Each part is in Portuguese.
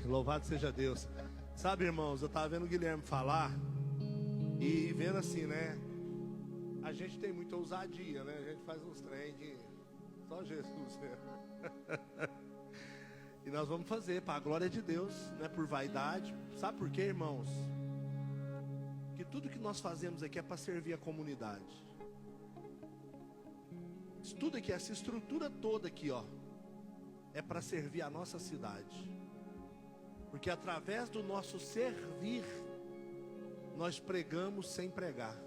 Louvado seja Deus. Sabe, irmãos, eu estava vendo o Guilherme falar e vendo assim, né? A gente tem muita ousadia, né? A gente faz uns trem que só Jesus, né? E nós vamos fazer para a glória de Deus, não é por vaidade. Sabe por quê, irmãos? Que tudo que nós fazemos aqui é para servir a comunidade. Isso tudo aqui, essa estrutura toda aqui, ó, é para servir a nossa cidade. Porque através do nosso servir, nós pregamos sem pregar.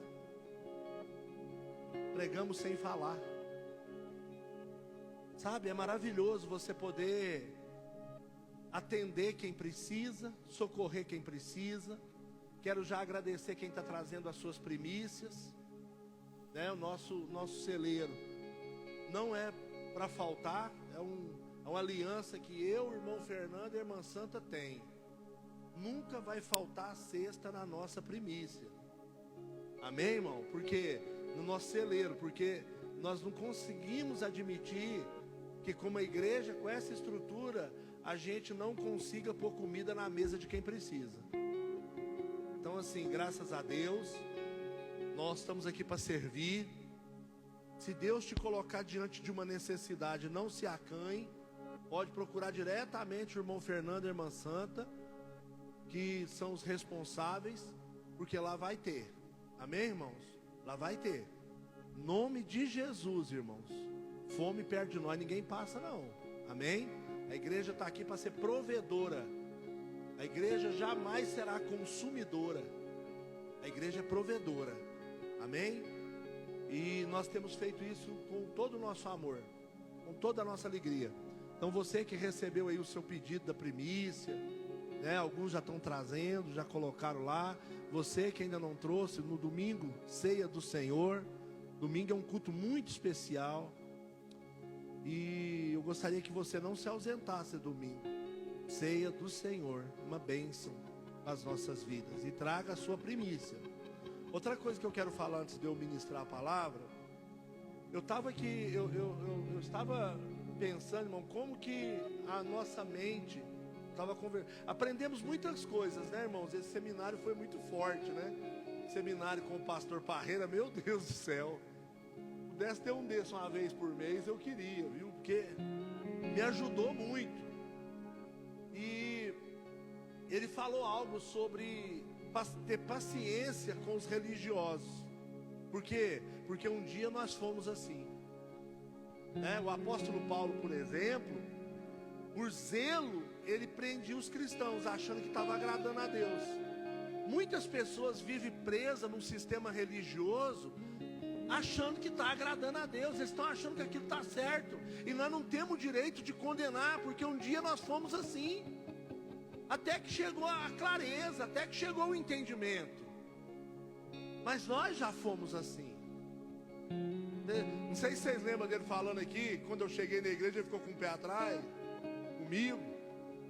Pregamos sem falar. Sabe, é maravilhoso você poder atender quem precisa, socorrer quem precisa. Quero já agradecer quem está trazendo as suas primícias, né? O nosso celeiro não é para faltar, é uma aliança que eu, irmão Fernando e a irmã Santa tem. Nunca vai faltar a cesta na nossa primícia. Amém, irmão? Porque no nosso celeiro, porque nós não conseguimos admitir que como a igreja, com essa estrutura, a gente não consiga pôr comida na mesa de quem precisa. Então assim, graças a Deus, nós estamos aqui para servir. Se Deus te colocar diante de uma necessidade, não se acanhe. Pode procurar diretamente o irmão Fernando e a irmã Santa, que são os responsáveis, porque lá vai ter. Amém, irmãos? Lá vai ter. Nome de Jesus, irmãos. Fome perto de nós ninguém passa não. Amém? A igreja está aqui para ser provedora. A igreja jamais será consumidora. A igreja é provedora. Amém? E nós temos feito isso com todo o nosso amor, com toda a nossa alegria. Então você que recebeu aí o seu pedido da primícia, né? Alguns já estão trazendo, já colocaram lá. Você que ainda não trouxe, no domingo, ceia do Senhor. Domingo é um culto muito especial. E eu gostaria que você não se ausentasse domingo. Ceia do Senhor, uma bênção para as nossas vidas. E traga a sua primícia. Outra coisa que eu quero falar antes de eu ministrar a palavra. Eu estava aqui, eu estava pensando, irmão, como que a nossa mente estava conversando. Aprendemos muitas coisas, né, irmãos? Esse seminário foi muito forte, né? Seminário com o pastor Parreira, meu Deus do céu. Se pudesse ter um desse uma vez por mês, eu queria, viu? Porque me ajudou muito. E ele falou algo sobre ter paciência com os religiosos. Por quê? Porque um dia nós fomos assim, né? O apóstolo Paulo, por exemplo, por zelo, ele prendia os cristãos, achando que estava agradando a Deus. Muitas pessoas vivem presas num sistema religioso, achando que está agradando a Deus. Eles estão achando que aquilo está certo. E nós não temos o direito de condenar, porque um dia nós fomos assim. Até que chegou a clareza, até que chegou o entendimento. Mas nós já fomos assim. Não sei se vocês lembram dele falando aqui, quando eu cheguei na igreja, ele ficou com o pé atrás, comigo.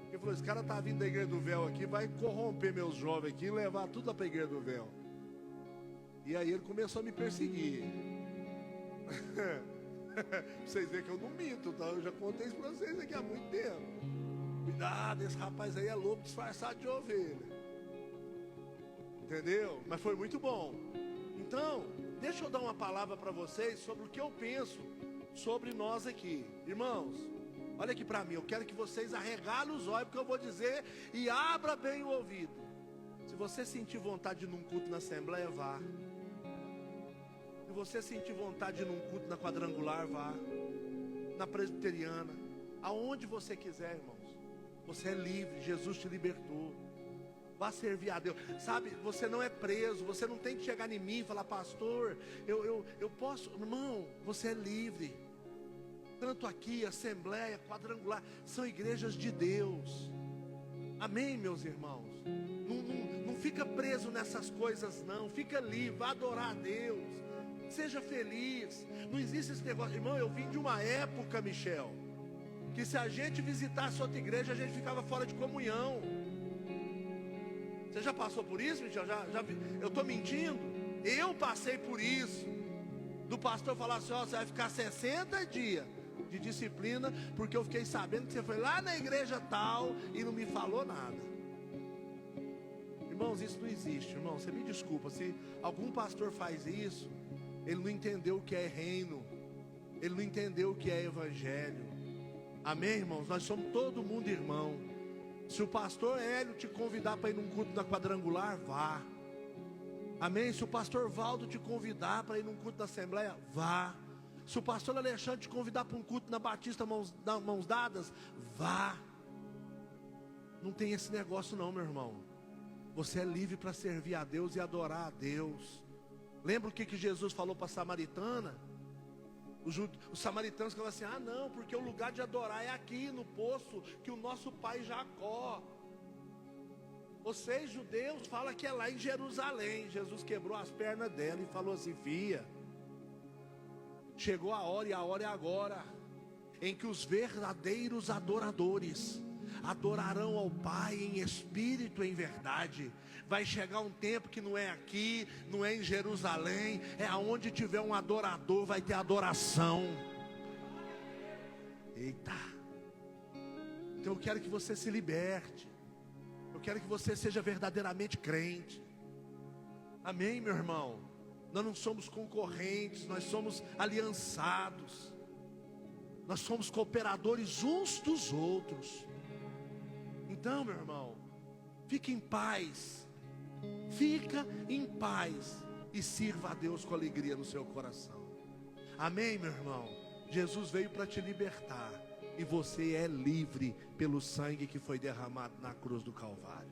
Ele falou, esse cara tá vindo da igreja do véu aqui, vai corromper meus jovens aqui e levar tudo lá para a igreja do véu. E aí ele começou a me perseguir. Vocês veem que eu não minto, tá? Eu já contei isso para vocês aqui há muito tempo. Cuidado, esse rapaz aí é lobo disfarçado de ovelha. Entendeu? Mas foi muito bom. Então, deixa eu dar uma palavra para vocês sobre o que eu penso sobre nós aqui. Irmãos, olha aqui para mim, eu quero que vocês arregalem os olhos, porque eu vou dizer, e abra bem o ouvido. Se você sentir vontade de ir num culto na Assembleia, vá. Se você sentir vontade de ir num culto na Quadrangular, vá. Na Presbiteriana, aonde você quiser, irmãos. Você é livre, Jesus te libertou. Vá servir a Deus. Sabe, você não é preso. Você não tem que chegar em mim e falar, pastor, eu posso. Irmão, você é livre. Tanto aqui, Assembleia, Quadrangular, são igrejas de Deus. Amém, meus irmãos? Não fica preso nessas coisas não. Fica livre, vá adorar a Deus. Seja feliz. Não existe esse negócio. Irmão, eu vim de uma época, Michel, que se a gente visitasse outra igreja, a gente ficava fora de comunhão. Você já passou por isso, Michel? Eu estou mentindo? Eu passei por isso. Do pastor falar assim, ó, você vai ficar 60 dias de disciplina, porque eu fiquei sabendo que você foi lá na igreja tal e não me falou nada. Irmãos, isso não existe, irmão. Você me desculpa, se algum pastor faz isso, ele não entendeu o que é reino, ele não entendeu o que é evangelho. Amém, irmãos? Nós somos todo mundo irmão. Se o pastor Hélio te convidar para ir num culto da Quadrangular, vá. Amém? Se o pastor Valdo te convidar para ir num culto da Assembleia, vá. Se o pastor Alexandre te convidar para um culto na Batista mãos dadas, vá. Não tem esse negócio não, meu irmão. Você é livre para servir a Deus e adorar a Deus. Lembra o que Jesus falou para a samaritana? Os samaritanos falavam assim: ah não, porque o lugar de adorar é aqui no poço que o nosso pai Jacó. Vocês judeus falam que é lá em Jerusalém. Jesus quebrou as pernas dela e falou assim: filha, chegou a hora, e a hora é agora, em que os verdadeiros adoradores adorarão ao Pai em espírito e em verdade. Vai chegar um tempo que não é aqui, não é em Jerusalém, é aonde tiver um adorador, vai ter adoração. Eita! Então eu quero que você se liberte. Eu quero que você seja verdadeiramente crente. Amém, meu irmão? Nós não somos concorrentes, nós somos aliançados. Nós somos cooperadores uns dos outros. Então, meu irmão, fique em paz. Fica em paz e sirva a Deus com alegria no seu coração. Amém, meu irmão? Jesus veio para te libertar, e você é livre pelo sangue que foi derramado na cruz do Calvário.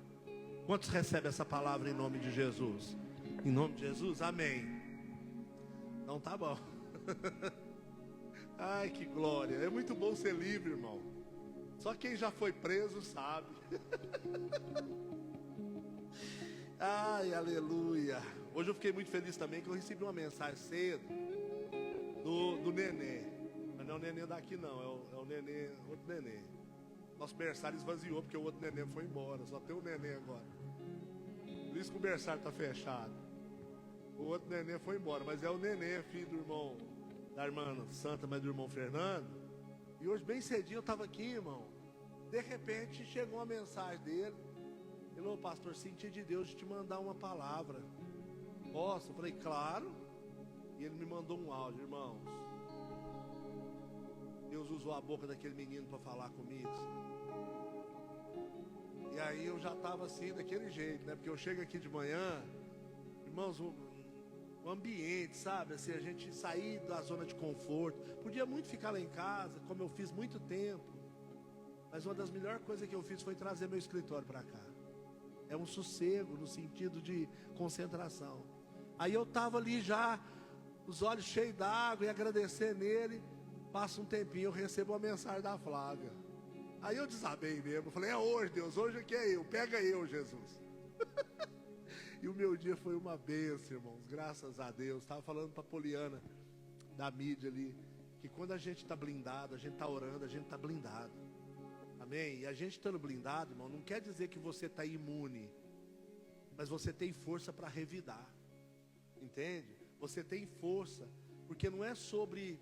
Quantos recebem essa palavra em nome de Jesus? Em nome de Jesus, amém. Então tá bom. Ai, que glória. É muito bom ser livre, irmão. Só quem já foi preso sabe. Ai, aleluia. Hoje eu fiquei muito feliz também que eu recebi uma mensagem cedo do nenê. Mas não é o nenê daqui não, é o nenê, outro nenê. Nosso berçário esvaziou porque o outro nenê foi embora. Só tem o nenê agora. Por isso que o berçário está fechado. O outro nenê foi embora, mas é o nenê, filho do irmão, da irmã Santa, mas do irmão Fernando. E hoje bem cedinho eu estava aqui, irmão. De repente chegou uma mensagem dele. Ele falou: pastor, senti de Deus de te mandar uma palavra. Posso? Eu falei: claro. E ele me mandou um áudio, irmãos. Deus usou a boca daquele menino para falar comigo. E aí eu já estava assim, daquele jeito, né? Porque eu chego aqui de manhã, irmãos, o ambiente, sabe? Assim, a gente sair da zona de conforto. Podia muito ficar lá em casa, como eu fiz muito tempo. Mas uma das melhores coisas que eu fiz foi trazer meu escritório para cá. É um sossego no sentido de concentração. Aí eu estava ali já, os olhos cheios d'água, e agradecer nele. Passa um tempinho, eu recebo uma mensagem da Flávia. Aí eu desabei mesmo. Eu falei: é hoje, Deus, hoje aqui é eu. Pega eu, Jesus. E o meu dia foi uma bênção, irmãos. Graças a Deus. Estava falando para a Poliana, da mídia ali, que quando a gente está blindado, a gente está orando, a gente está blindado. Amém? E a gente estando blindado, irmão, não quer dizer que você está imune, mas você tem força para revidar. Entende? Você tem força, porque não é sobre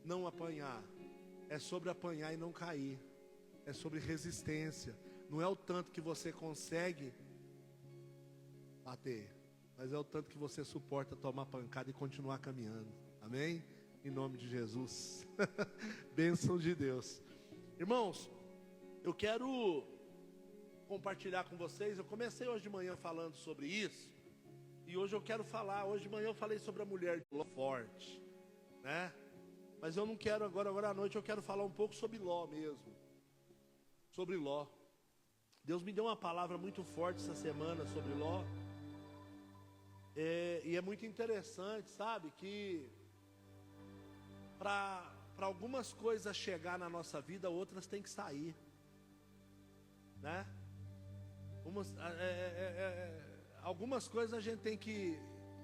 não apanhar, é sobre apanhar e não cair. É sobre resistência. Não é o tanto que você consegue bater, mas é o tanto que você suporta tomar pancada e continuar caminhando. Amém? Em nome de Jesus. Bênção de Deus. Irmãos, eu quero compartilhar com vocês. Eu comecei hoje de manhã falando sobre isso, e hoje eu quero falar. Hoje de manhã eu falei sobre a mulher forte, né? Mas eu não quero agora à noite eu quero falar um pouco sobre Ló mesmo. Sobre Ló. Deus me deu uma palavra muito forte essa semana sobre Ló. E é muito interessante, sabe, que para algumas coisas chegar na nossa vida, outras têm que sair, né? Algumas coisas a gente tem que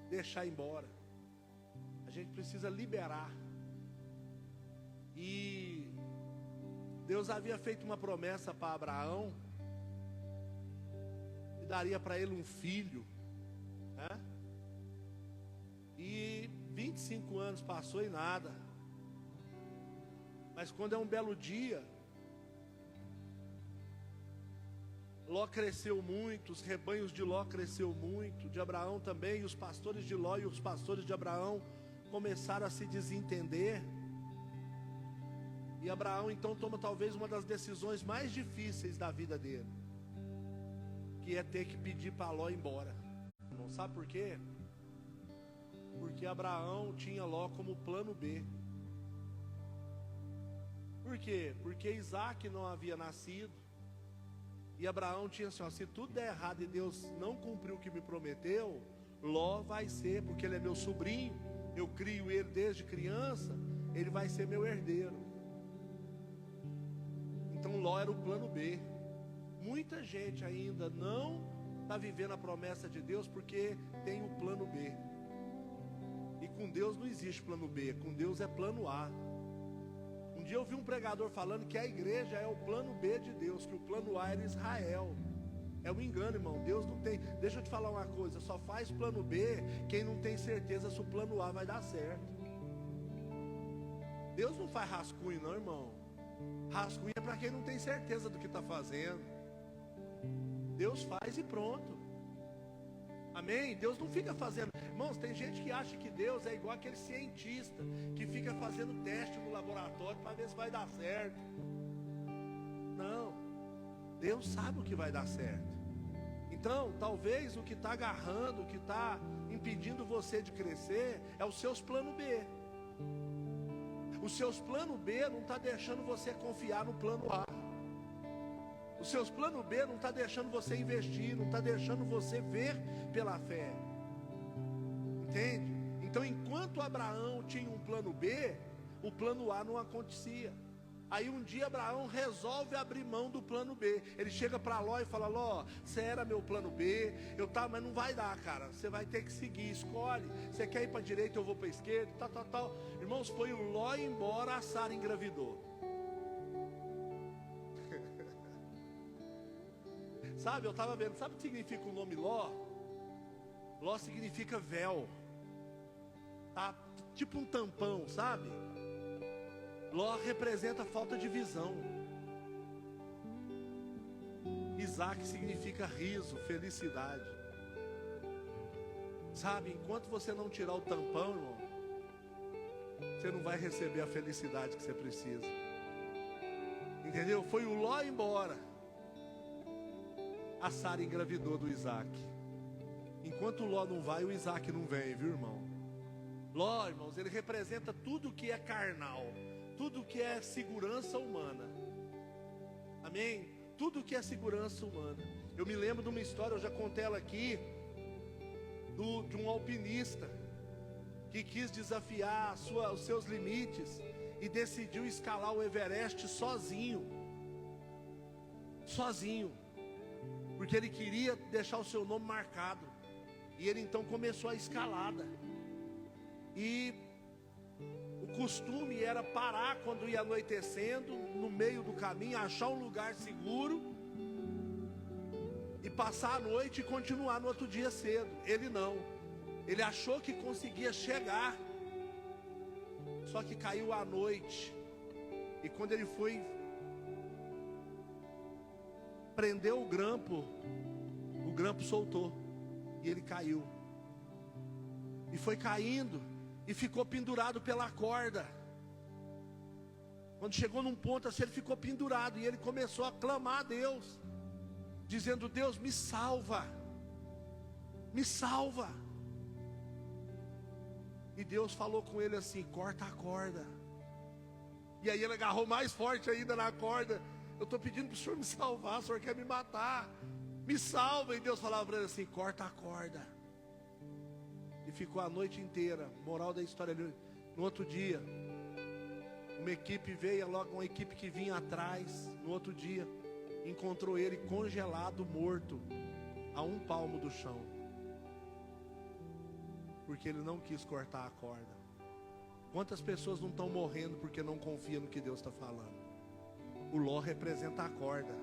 deixar embora. A gente precisa liberar. E Deus havia feito uma promessa para Abraão, que daria para ele um filho, né? E 25 anos passou e nada. Mas quando é um belo dia, Ló cresceu muito, os rebanhos de Ló cresceu muito, de Abraão também, e os pastores de Ló e os pastores de Abraão começaram a se desentender. E Abraão então toma talvez uma das decisões mais difíceis da vida dele, que é ter que pedir para Ló ir embora. Não sabe por quê? Porque Abraão tinha Ló como plano B. Por quê? Porque Isaac não havia nascido. E Abraão tinha assim, ó, se tudo der errado e Deus não cumpriu o que me prometeu, Ló vai ser, porque ele é meu sobrinho, eu crio ele desde criança, ele vai ser meu herdeiro. Então Ló era o plano B. Muita gente ainda não está vivendo a promessa de Deus porque tem o plano B. E com Deus não existe plano B, com Deus é plano A. Um dia eu vi um pregador falando que a igreja é o plano B de Deus, que o plano A era Israel. É um engano, irmão. Deus não tem. Deixa eu te falar uma coisa, só faz plano B quem não tem certeza se o plano A vai dar certo. Deus não faz rascunho não, irmão. Rascunho é para quem não tem certeza do que está fazendo. Deus faz e pronto. Amém? Deus não fica fazendo. Irmãos, tem gente que acha que Deus é igual aquele cientista que fica fazendo teste no laboratório para ver se vai dar certo. Não. Deus sabe o que vai dar certo. Então, talvez o que está agarrando, o que está impedindo você de crescer é os seus planos B. Os seus planos B não está deixando você confiar no plano A. Os seus planos B não está deixando você investir, não está deixando você ver pela fé. Entende? Então, enquanto Abraão tinha um plano B, o plano A não acontecia. Aí um dia Abraão resolve abrir mão do plano B. Ele chega para Ló e fala: Ló, você era meu plano B, mas não vai dar, cara. Você vai ter que seguir, escolhe. Você quer ir para a direita, eu vou para a esquerda, tal. Irmãos, foi o Ló embora, a Sara engravidou. Sabe, eu estava vendo, sabe o que significa o nome Ló? Ló significa véu. Tá? Tipo um tampão, sabe? Ló representa falta de visão. Isaac significa riso, felicidade. Sabe, enquanto você não tirar o tampão, irmão, você não vai receber a felicidade que você precisa. Entendeu? Foi o Ló embora, a Sara engravidou do Isaac. Enquanto o Ló não vai, o Isaac não vem, viu, irmão? Ló, irmãos, ele representa tudo que é carnal, tudo que é segurança humana. Amém? Tudo que é segurança humana. Eu me lembro de uma história, eu já contei ela aqui, de um alpinista que quis desafiar os seus limites e decidiu escalar o Everest sozinho. Sozinho. Porque ele queria deixar o seu nome marcado. E ele então começou a escalada. E o costume era parar quando ia anoitecendo, no meio do caminho, achar um lugar seguro e passar a noite e continuar no outro dia cedo. Ele não. Ele achou que conseguia chegar, só que caiu a noite. E quando ele foi prendeu o grampo soltou e ele caiu. E foi caindo e ficou pendurado pela corda. Quando chegou num ponto assim, ele ficou pendurado e ele começou a clamar a Deus, dizendo: Deus, me salva, me salva. E Deus falou com ele assim: corta a corda. E aí ele agarrou mais forte ainda na corda. Eu estou pedindo para o Senhor me salvar, o Senhor quer me matar, me salva. E Deus falava para ele assim: corta a corda. E ficou a noite inteira. Moral da história, no outro dia, uma equipe veio, logo uma equipe que vinha atrás, no outro dia, encontrou ele congelado, morto, a 1 palmo do chão. Porque ele não quis cortar a corda. Quantas pessoas não estão morrendo porque não confiam no que Deus está falando? O Ló representa a corda.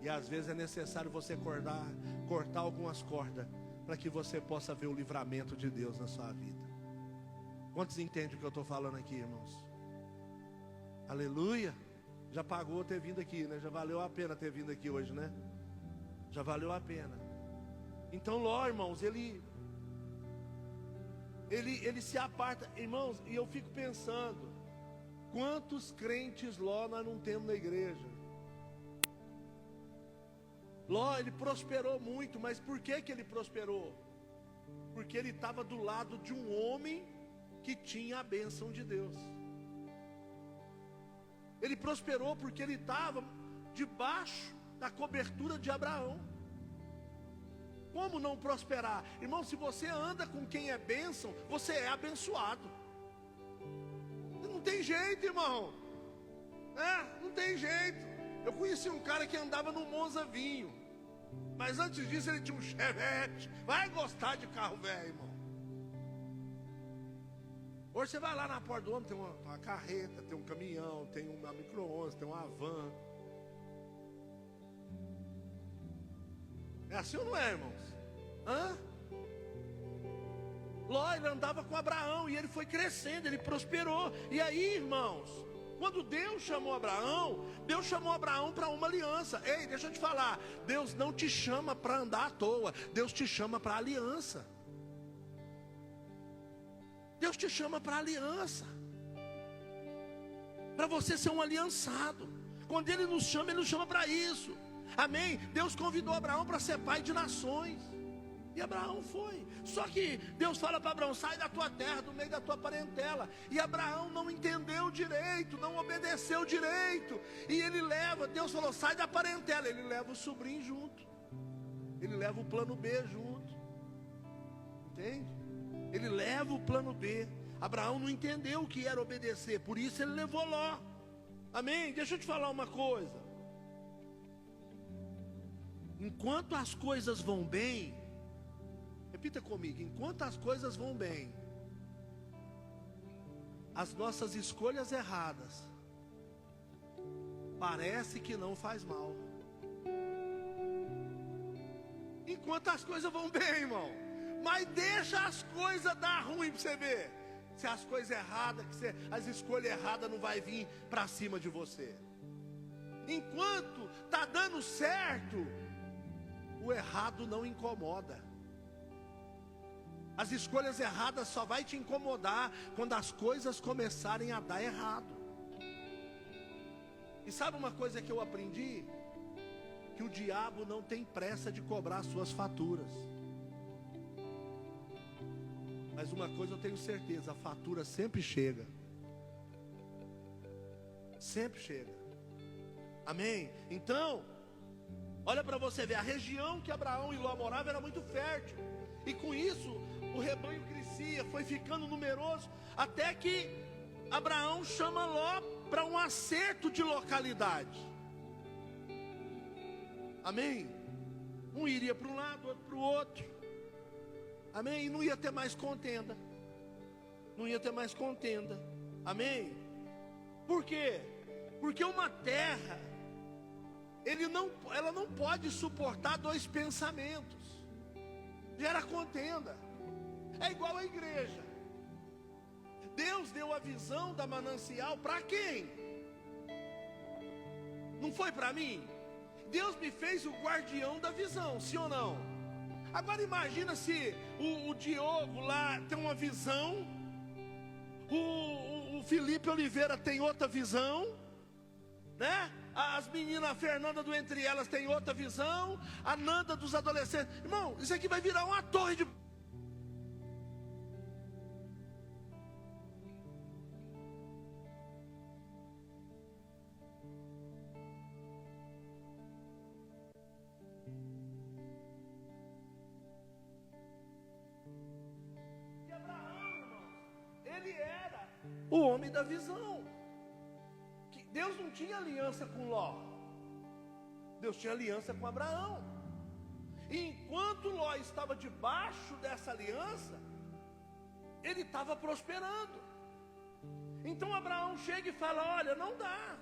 E às vezes é necessário você cortar algumas cordas, para que você possa ver o livramento de Deus na sua vida. Quantos entendem o que eu estou falando aqui, irmãos? Aleluia. Já pagou ter vindo aqui, né? Já valeu a pena ter vindo aqui hoje, né? Já valeu a pena. Então Ló, irmãos, ele se aparta. Irmãos, e eu fico pensando, quantos crentes Ló nós não temos na igreja? Ló, ele prosperou muito, mas por que ele prosperou? Porque ele estava do lado de um homem que tinha a bênção de Deus. Ele prosperou porque ele estava debaixo da cobertura de Abraão. Como não prosperar? Irmão, se você anda com quem é bênção, você é abençoado. Não tem jeito, irmão. Não tem jeito. Eu conheci um cara que andava no Monza Vinho, mas antes disso ele tinha um Chevette. Vai gostar de carro velho, irmão. Hoje você vai lá na porta do homem, tem uma carreta, tem um caminhão, tem uma micro-ondas, tem uma van. É assim ou não é, irmãos? Ló, ele andava com Abraão e ele foi crescendo, ele prosperou. E aí, irmãos, quando Deus chamou Abraão para uma aliança. Ei, deixa eu te falar, Deus não te chama para andar à toa, Deus te chama para aliança. Deus te chama para aliança, para você ser um aliançado. Quando Ele nos chama para isso. Amém? Deus convidou Abraão para ser pai de nações, e Abraão foi. Só que Deus fala para Abraão: sai da tua terra, do meio da tua parentela. E Abraão não entendeu direito, não obedeceu direito. E ele leva, Deus falou: sai da parentela. Ele leva o sobrinho junto, ele leva o plano B junto. Entende? Ele leva o plano B. Abraão não entendeu o que era obedecer, por isso ele levou Ló. Amém? Deixa eu te falar uma coisa. Enquanto as coisas vão bem, repita comigo, enquanto as coisas vão bem, as nossas escolhas erradas parece que não faz mal. Enquanto as coisas vão bem, irmão. Mas deixa as coisas dar ruim para você ver. Se as coisas erradas, as escolhas erradas não vai vir para cima de você. Enquanto está dando certo, o errado não incomoda. As escolhas erradas só vai te incomodar quando as coisas começarem a dar errado. E sabe uma coisa que eu aprendi? Que o diabo não tem pressa de cobrar suas faturas. Mas uma coisa eu tenho certeza, a fatura sempre chega. Sempre chega. Amém? Então, olha para você ver, a região que Abraão e Ló moravam era muito fértil. E com isso, o rebanho crescia, foi ficando numeroso, até que Abraão chama Ló para um acerto de localidade. Amém? Um iria para um lado, outro para o outro. Amém? E não ia ter mais contenda. Não ia ter mais contenda. Amém? Por quê? Porque uma terra, ela não pode suportar dois pensamentos. Gera contenda. É igual a igreja. Deus deu a visão da manancial para quem? Não foi para mim? Deus me fez o guardião da visão, sim ou não? Agora imagina se o Diogo lá tem uma visão, o Felipe Oliveira tem outra visão, né? As meninas, a Fernanda do Entre Elas tem outra visão, a Nanda dos adolescentes. Irmão, isso aqui vai virar uma torre de... o homem da visão. Que Deus não tinha aliança com Ló, Deus tinha aliança com Abraão. E enquanto Ló estava debaixo dessa aliança, ele estava prosperando. Então Abraão chega e fala: olha, não dá.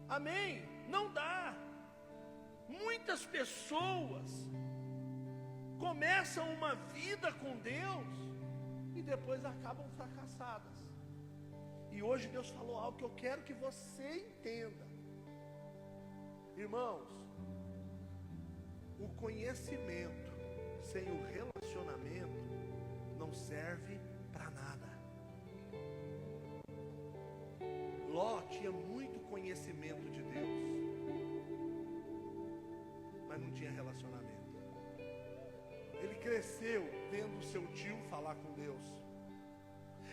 Amém? Não dá. Muitas pessoas começam uma vida com Deus e depois acabam fracassadas. E hoje Deus falou algo que eu quero que você entenda. Irmãos, o conhecimento sem o relacionamento não serve para nada. Ló tinha muito conhecimento de Deus, mas não tinha relacionamento. Ele cresceu vendo o seu tio falar com Deus.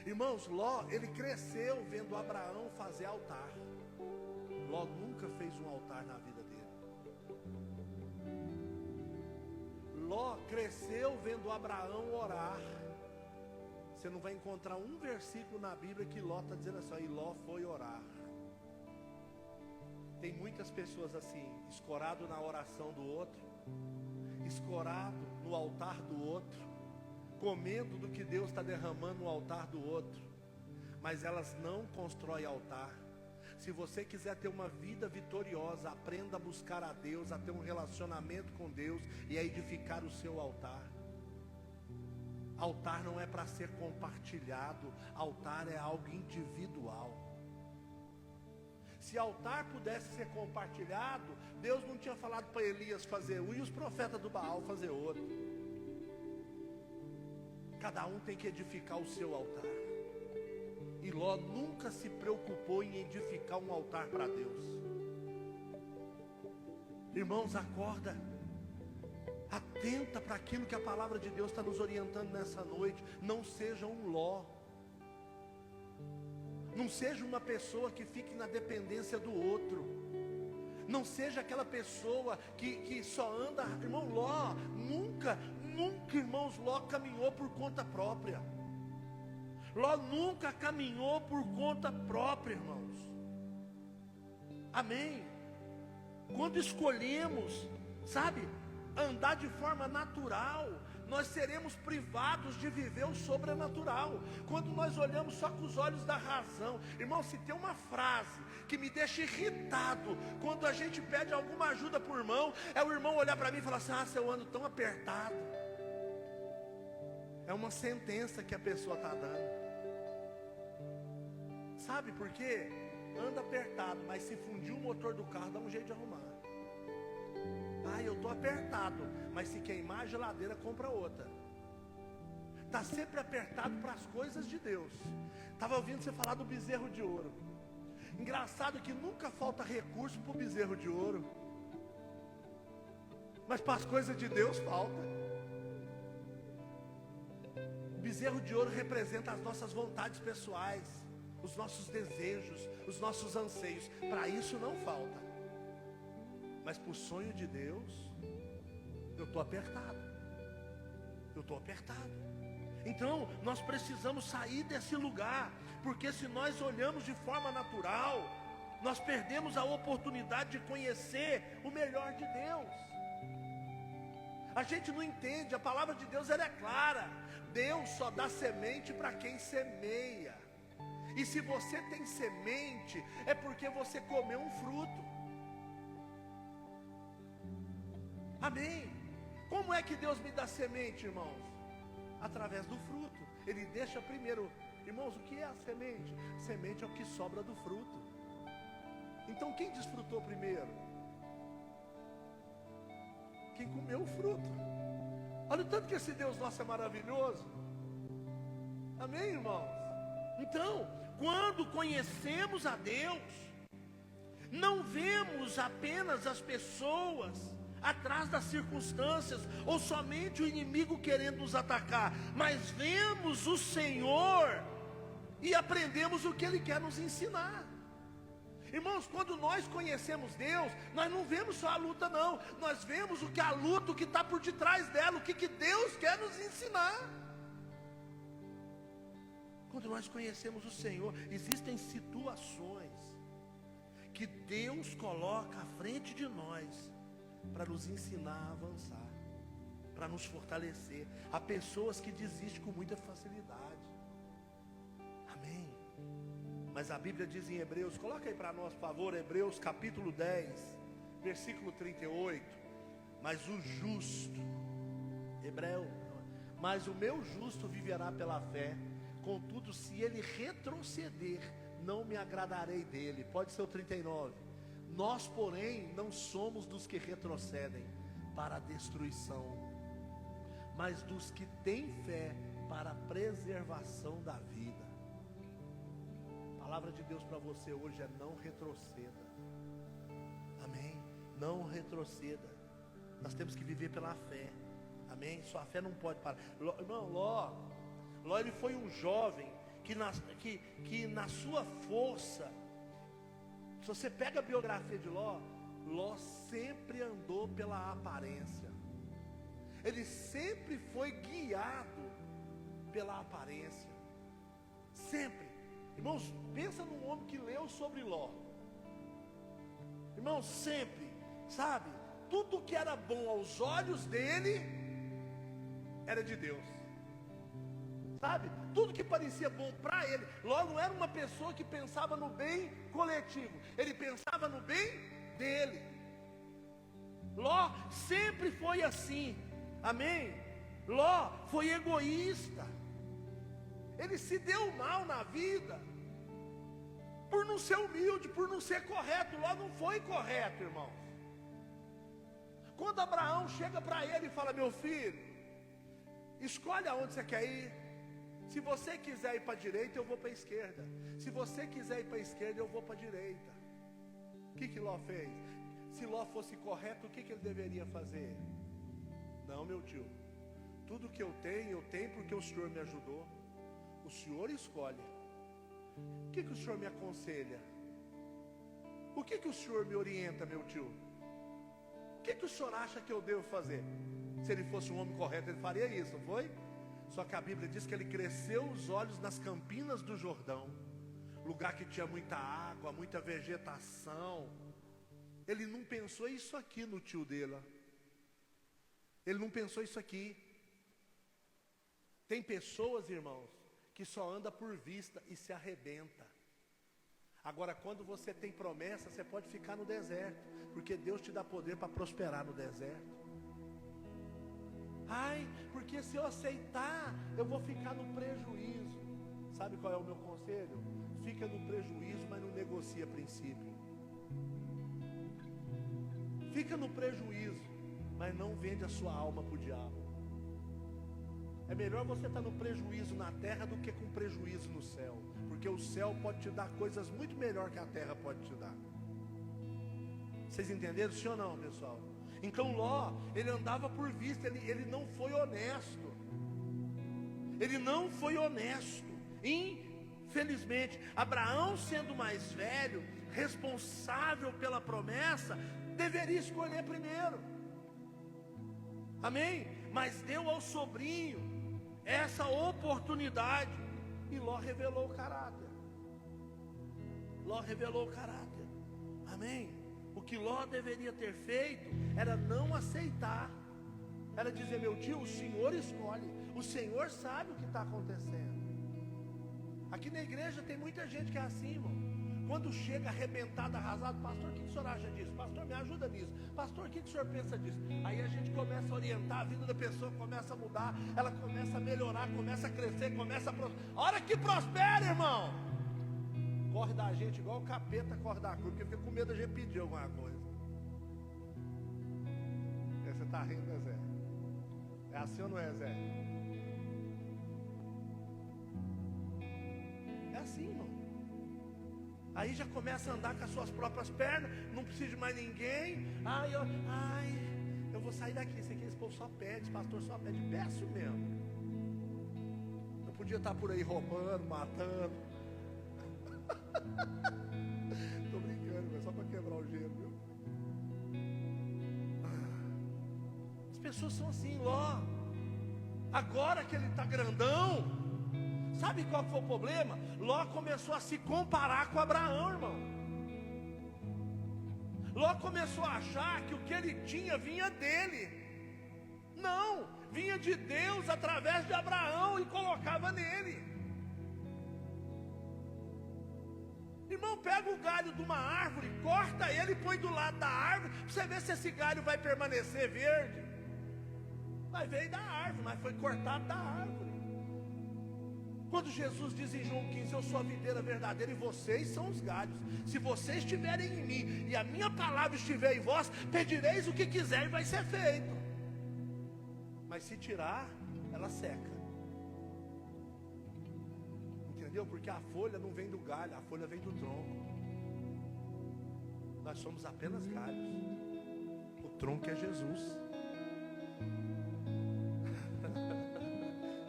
Irmãos, Ló, ele cresceu vendo Abraão fazer altar. Ló nunca fez um altar na vida dele. Ló cresceu vendo Abraão orar. Você não vai encontrar um versículo na Bíblia que Ló está dizendo assim, e Ló foi orar. Tem muitas pessoas assim, escorado na oração do outro, escorado no altar do outro, comendo do que Deus está derramando no altar do outro, mas elas não constroem altar. Se você quiser ter uma vida vitoriosa, aprenda a buscar a Deus, a ter um relacionamento com Deus e a edificar o seu altar. Altar não é para ser compartilhado, altar é algo individual. Se altar pudesse ser compartilhado, Deus não tinha falado para Elias fazer um e os profetas do Baal fazer outro. Cada um tem que edificar o seu altar. E Ló nunca se preocupou em edificar um altar para Deus. Irmãos, acorda. Atenta para aquilo que a palavra de Deus está nos orientando nessa noite. Não seja um Ló. Não seja uma pessoa que fique na dependência do outro. Não seja aquela pessoa que só anda. Irmão, Ló nunca, irmãos, Ló caminhou por conta própria. Ló nunca caminhou por conta própria, irmãos. Amém. Quando escolhemos, sabe, andar de forma natural, nós seremos privados de viver o sobrenatural. Quando nós olhamos só com os olhos da razão. Irmão, se tem uma frase que me deixa irritado quando a gente pede alguma ajuda para o irmão, é o irmão olhar para mim e falar assim, eu ando tão apertado. É uma sentença que a pessoa está dando. Sabe por quê? Anda apertado, mas se fundir o motor do carro, dá um jeito de arrumar. Eu estou apertado, mas se queimar a geladeira, compra outra. Está sempre apertado para as coisas de Deus. Estava ouvindo você falar do bezerro de ouro. Engraçado que nunca falta recurso para o bezerro de ouro, mas para as coisas de Deus falta. O bezerro de ouro representa as nossas vontades pessoais, os nossos desejos, os nossos anseios. Para isso não falta. Mas para o sonho de Deus, eu estou apertado. Eu estou apertado. Então, nós precisamos sair desse lugar. Porque se nós olhamos de forma natural, nós perdemos a oportunidade de conhecer o melhor de Deus. A gente não entende, a palavra de Deus ela é clara. Deus só dá semente para quem semeia. E se você tem semente, é porque você comeu um fruto. Amém. Como é que Deus me dá semente, irmãos? Através do fruto. Ele deixa primeiro. Irmãos, o que é a semente? Semente é o que sobra do fruto. Então quem desfrutou primeiro? Quem comeu o fruto. Olha o tanto que esse Deus nosso é maravilhoso. Amém, irmãos? Então, quando conhecemos a Deus, não vemos apenas as pessoas atrás das circunstâncias, ou somente o inimigo querendo nos atacar, mas vemos o Senhor e aprendemos o que Ele quer nos ensinar. Irmãos, quando nós conhecemos Deus, nós não vemos só a luta não, nós vemos o que a luta, o que está por detrás dela, o que Deus quer nos ensinar. Quando nós conhecemos o Senhor, existem situações que Deus coloca à frente de nós para nos ensinar a avançar, para nos fortalecer. Há pessoas que desistem com muita facilidade. Amém. Mas a Bíblia diz em Hebreus, coloca aí para nós, por favor, Hebreus capítulo 10, versículo 38. Mas o justo, mas o meu justo viverá pela fé. Contudo, se ele retroceder, não me agradarei dele. Pode ser o 39. Nós, porém, não somos dos que retrocedem para a destruição, mas dos que têm fé para a preservação da vida. A palavra de Deus para você hoje é: não retroceda. Amém? Não retroceda. Nós temos que viver pela fé. Amém? Sua fé não pode parar. Irmão, Ló, ele foi um jovem que na sua força, se você pega a biografia de Ló sempre andou pela aparência. Ele sempre foi guiado pela aparência. Sempre. Irmãos, pensa num homem que leu sobre Ló. Irmãos, sempre, sabe? Tudo que era bom aos olhos dele era de Deus. Sabe? Tudo que parecia bom para ele. Ló não era uma pessoa que pensava no bem coletivo. Ele pensava no bem dele. Ló sempre foi assim. Amém? Ló foi egoísta. Ele se deu mal na vida por não ser humilde, por não ser correto. Ló não foi correto, irmãos. Quando Abraão chega para ele e fala: meu filho, escolhe aonde você quer ir. Se você quiser ir para a direita, eu vou para a esquerda. Se você quiser ir para a esquerda, eu vou para a direita. O que Ló fez? Se Ló fosse correto, o que ele deveria fazer? Não, meu tio, tudo que eu tenho porque o Senhor me ajudou. O Senhor escolhe. O que o Senhor me aconselha? O que o Senhor me orienta, meu tio? O que o Senhor acha que eu devo fazer? Se ele fosse um homem correto, ele faria isso, não foi? Só que a Bíblia diz que ele cresceu os olhos nas campinas do Jordão, lugar que tinha muita água, muita vegetação. Ele não pensou isso aqui no tio dele. Ele não pensou isso aqui. Tem pessoas, irmãos, que só anda por vista e se arrebenta. Agora, quando você tem promessa, você pode ficar no deserto, porque Deus te dá poder para prosperar no deserto. Ai, porque se eu aceitar, eu vou ficar no prejuízo. Sabe qual é o meu conselho? Fica no prejuízo, mas não negocia princípio. Fica no prejuízo, mas não vende a sua alma para o diabo. É melhor você estar no prejuízo na terra do que com prejuízo no céu, porque o céu pode te dar coisas muito melhor que a terra pode te dar. Vocês entenderam, sim ou não, pessoal? Então Ló, ele andava por vista, ele não foi honesto. Ele não foi honesto. Infelizmente, Abraão, sendo mais velho, responsável pela promessa, deveria escolher primeiro. Amém? Mas deu ao sobrinho essa oportunidade, e Ló revelou o caráter. Ló revelou o caráter. Amém? O que Ló deveria ter feito era não aceitar. Era dizer: meu tio, o Senhor escolhe. O Senhor sabe o que está acontecendo. Aqui na igreja tem muita gente que é assim, irmão. Quando chega arrebentado, arrasado: pastor, o que o senhor acha disso? Pastor, me ajuda nisso. Pastor, o que o senhor pensa disso? Aí a gente começa a orientar, a vida da pessoa começa a mudar, ela começa a melhorar, começa a crescer, começa a prosperar. A hora que prospera, irmão, corre da gente igual o capeta corre da cruz, porque fica com medo da gente pedir alguma coisa. Você está rindo, né, Zé? É assim ou não é, Zé? É assim, irmão. Aí já começa a andar com as suas próprias pernas, não precisa de mais ninguém. Eu vou sair daqui. Isso aqui esse povo só pede, esse pastor só pede. Peço mesmo. Eu podia estar por aí roubando, matando. Tô brincando, mas só para quebrar o gelo, viu? As pessoas são assim, Ló. Agora que ele está grandão, sabe qual foi o problema? Ló começou a se comparar com Abraão, irmão. Ló começou a achar que o que ele tinha vinha dele. Não, vinha de Deus através de Abraão e colocava nele. Irmão, pega o galho de uma árvore, corta ele e põe do lado da árvore, para você ver se esse galho vai permanecer verde. Mas veio da árvore, mas foi cortado da árvore. Quando Jesus diz em João 15, eu sou a videira verdadeira e vocês são os galhos. Se vocês estiverem em mim e a minha palavra estiver em vós, pedireis o que quiser e vai ser feito. Mas se tirar, ela seca. Entendeu? Porque a folha não vem do galho, a folha vem do tronco. Nós somos apenas galhos. O tronco é Jesus.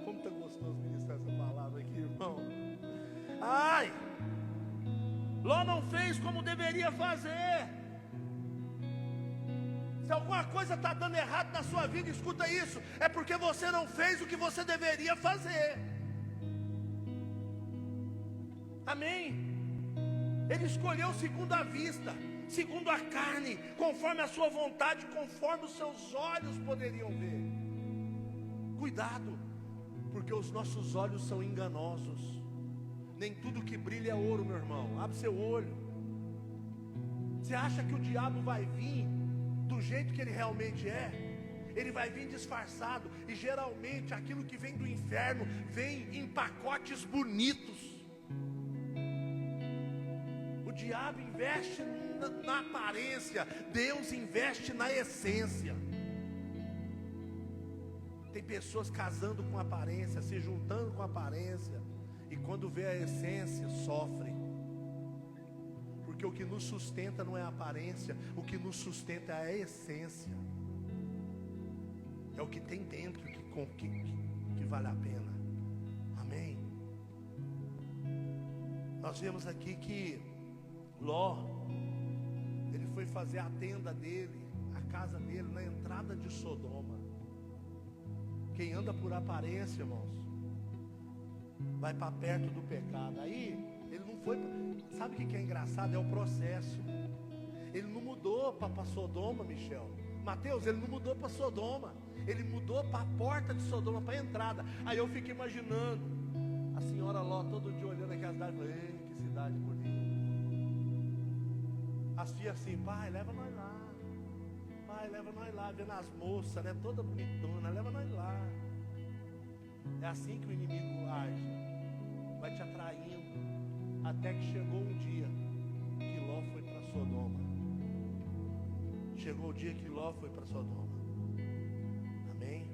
Como tá gostoso ministrar essa palavra aqui, irmão. Ai! Ló não fez como deveria fazer. Se alguma coisa está dando errado na sua vida, escuta isso. É porque você não fez o que você deveria fazer. Amém? Ele escolheu segundo a vista, segundo a carne, conforme a sua vontade, conforme os seus olhos poderiam ver. Cuidado, porque os nossos olhos são enganosos. Nem tudo que brilha é ouro, meu irmão. Abre seu olho. Você acha que o diabo vai vir do jeito que ele realmente é? Ele vai vir disfarçado. E geralmente aquilo que vem do inferno vem em pacotes bonitos. O diabo investe na aparência, Deus investe na essência. Tem pessoas casando com aparência, se juntando com aparência, e quando vê a essência, sofrem. Porque o que nos sustenta não é a aparência, o que nos sustenta é a essência. É o que tem dentro que vale a pena. Amém? Nós vemos aqui que Ló, ele foi fazer a tenda dele, a casa dele, na entrada de Sodoma. Quem anda por aparência, irmãos, vai para perto do pecado. Aí, ele não foi. Sabe o que é engraçado? É o processo. Ele não mudou para Sodoma, Michel. Mateus, ele não mudou para Sodoma. Ele mudou para a porta de Sodoma, para a entrada. Aí eu fico imaginando a senhora Ló todo dia olhando aquela cidade. Ei, que cidade bonita. As filhas assim, pai, leva nós lá. Pai, leva nós lá, vendo as moças, né, toda bonitona, leva nós lá. É assim que o inimigo age, vai te atraindo, até que chegou um dia que Ló foi para Sodoma. Chegou o dia que Ló foi para Sodoma. Amém?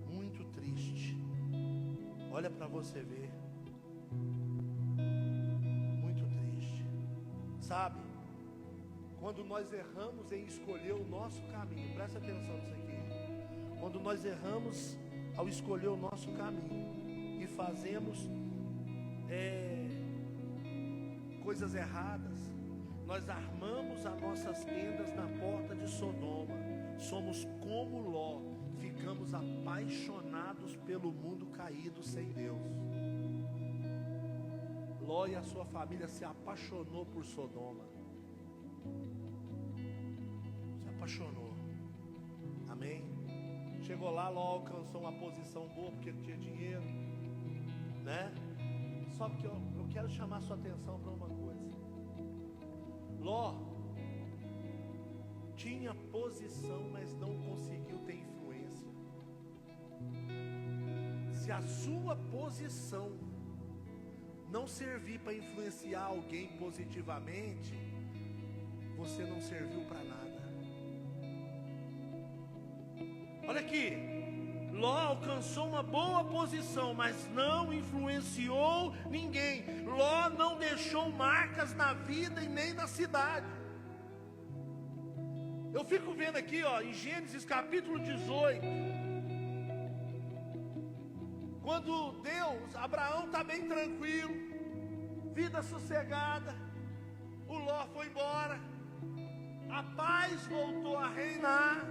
Muito triste. Olha para você ver. Muito triste. Sabe? Quando nós erramos em escolher o nosso caminho, presta atenção nisso aqui. Quando nós erramos ao escolher o nosso caminho e fazemos coisas erradas, nós armamos as nossas tendas na porta de Sodoma. Somos como Ló, ficamos apaixonados pelo mundo caído sem Deus. Ló e a sua família se apaixonou por Sodoma. Se apaixonou. Amém? Chegou lá, Ló alcançou uma posição boa porque ele tinha dinheiro, né? Só que eu quero chamar sua atenção para uma coisa. Ló tinha posição, mas não conseguiu ter influência. Se a sua posição não servir para influenciar alguém positivamente, você não serviu para nada. Olha aqui, Ló alcançou uma boa posição, mas não influenciou ninguém. Ló não deixou marcas na vida e nem na cidade. Eu fico vendo aqui, ó, em Gênesis capítulo 18, quando Deus, Abraão está bem tranquilo, vida sossegada, o Ló foi embora, a paz voltou a reinar.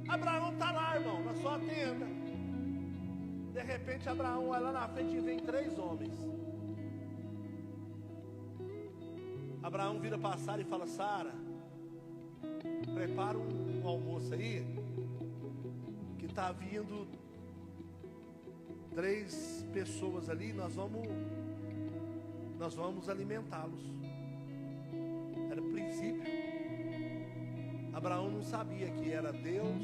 Abraão está lá, irmão, na sua tenda. De repente Abraão vai lá na frente e vem 3 homens. Abraão vira para Sara e fala: Sara, prepara um almoço aí, que está vindo 3 pessoas ali, nós vamos alimentá-los. Era o princípio. Abraão não sabia que era Deus,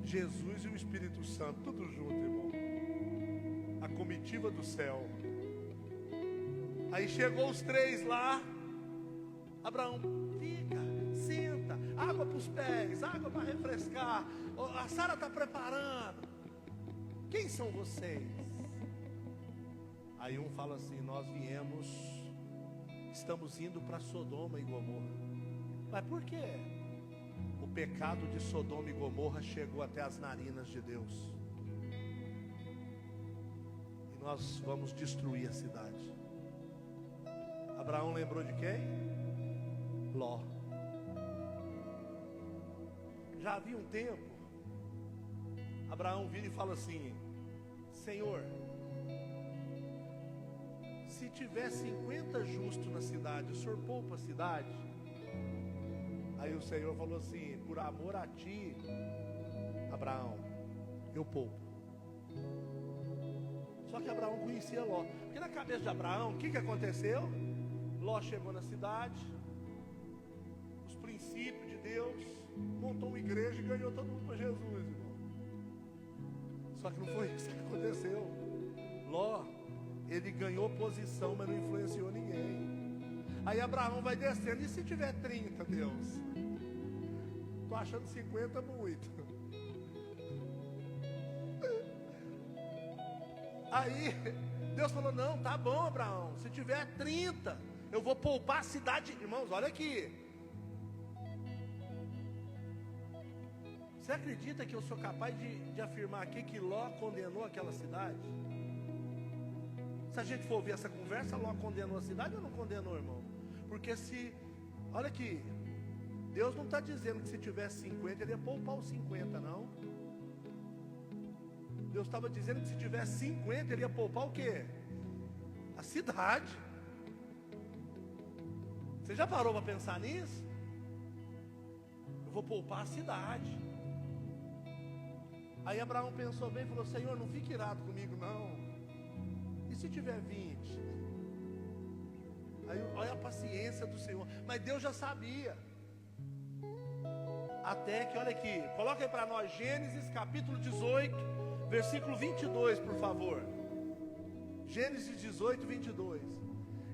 Jesus e o Espírito Santo, tudo junto, irmão. A comitiva do céu. Aí chegou os três lá. Abraão, fica, senta, água para os pés, água para refrescar. A Sara está preparando. Quem são vocês? Aí um fala assim: nós estamos indo para Sodoma e Gomorra. Mas por quê? O pecado de Sodoma e Gomorra chegou até as narinas de Deus. E nós vamos destruir a cidade. Abraão lembrou de quem? Ló. Já havia um tempo, Abraão vira e fala assim: Senhor, se tiver 50 justos na cidade, o Senhor poupa a cidade? Aí o Senhor falou assim: por amor a ti, Abraão, eu poupo. Só que Abraão conhecia Ló. Porque na cabeça de Abraão, o que aconteceu? Ló chegou na cidade, os princípios de Deus, montou uma igreja e ganhou todo mundo para Jesus, irmão. Só que não foi isso que aconteceu. Ló, ele ganhou posição, mas não influenciou ninguém. Aí Abraão vai descendo: e se tiver 30, Deus? Tô achando 50 muito. Aí Deus falou: não, tá bom, Abraão, se tiver 30, eu vou poupar a cidade. Irmãos, olha aqui. Você acredita que eu sou capaz de afirmar aqui que Ló condenou aquela cidade? Se a gente for ouvir essa conversa, Ló condenou a cidade ou não condenou, irmão? Porque olha aqui, Deus não está dizendo que se tivesse 50, ele ia poupar os 50, não. Deus estava dizendo que se tivesse 50, ele ia poupar o quê? A cidade. Você já parou para pensar nisso? Eu vou poupar a cidade. Aí Abraão pensou bem e falou: Senhor, não fique irado comigo não. E se tiver 20? Aí olha a paciência do Senhor. Mas Deus já sabia. Até que, olha aqui, coloca aí para nós Gênesis capítulo 18, versículo 22, por favor. Gênesis 18, 22.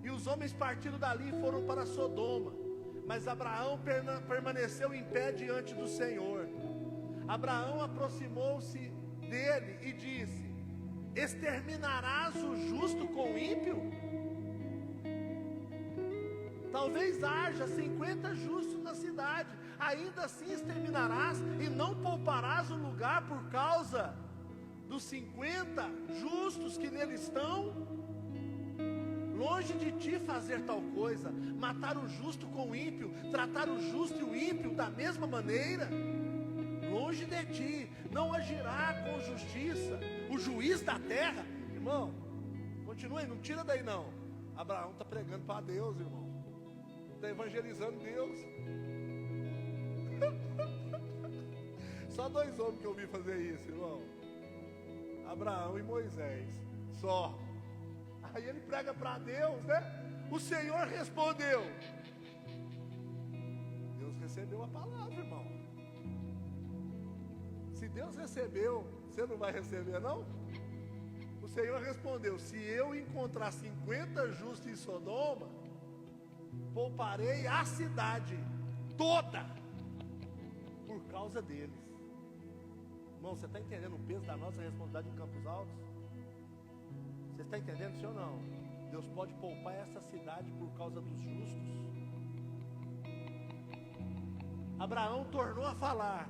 E os homens partiram dali e foram para Sodoma, mas Abraão permaneceu em pé diante do Senhor. Abraão aproximou-se dele e disse: exterminarás o justo com o ímpio? Talvez haja 50 justos na cidade, ainda assim exterminarás e não pouparás o lugar por causa dos 50 justos que nele estão? Longe de ti fazer tal coisa, matar o justo com o ímpio, tratar o justo e o ímpio da mesma maneira. Longe de ti, não agirá com justiça o juiz da terra. Irmão, continua aí, não tira daí não. Abraão está pregando para Deus, irmão. Está evangelizando Deus. Só dois homens que eu vi fazer isso, irmão: Abraão e Moisés. Só. Aí ele prega para Deus, né? O Senhor respondeu. Deus recebeu a palavra, irmão. Se Deus recebeu, você não vai receber, não? O Senhor respondeu: se eu encontrar 50 justos em Sodoma, pouparei a cidade toda por causa deles. Irmão, você está entendendo o peso da nossa responsabilidade em Campos Altos? Você está entendendo, sim ou não? Deus pode poupar essa cidade por causa dos justos. Abraão tornou a falar: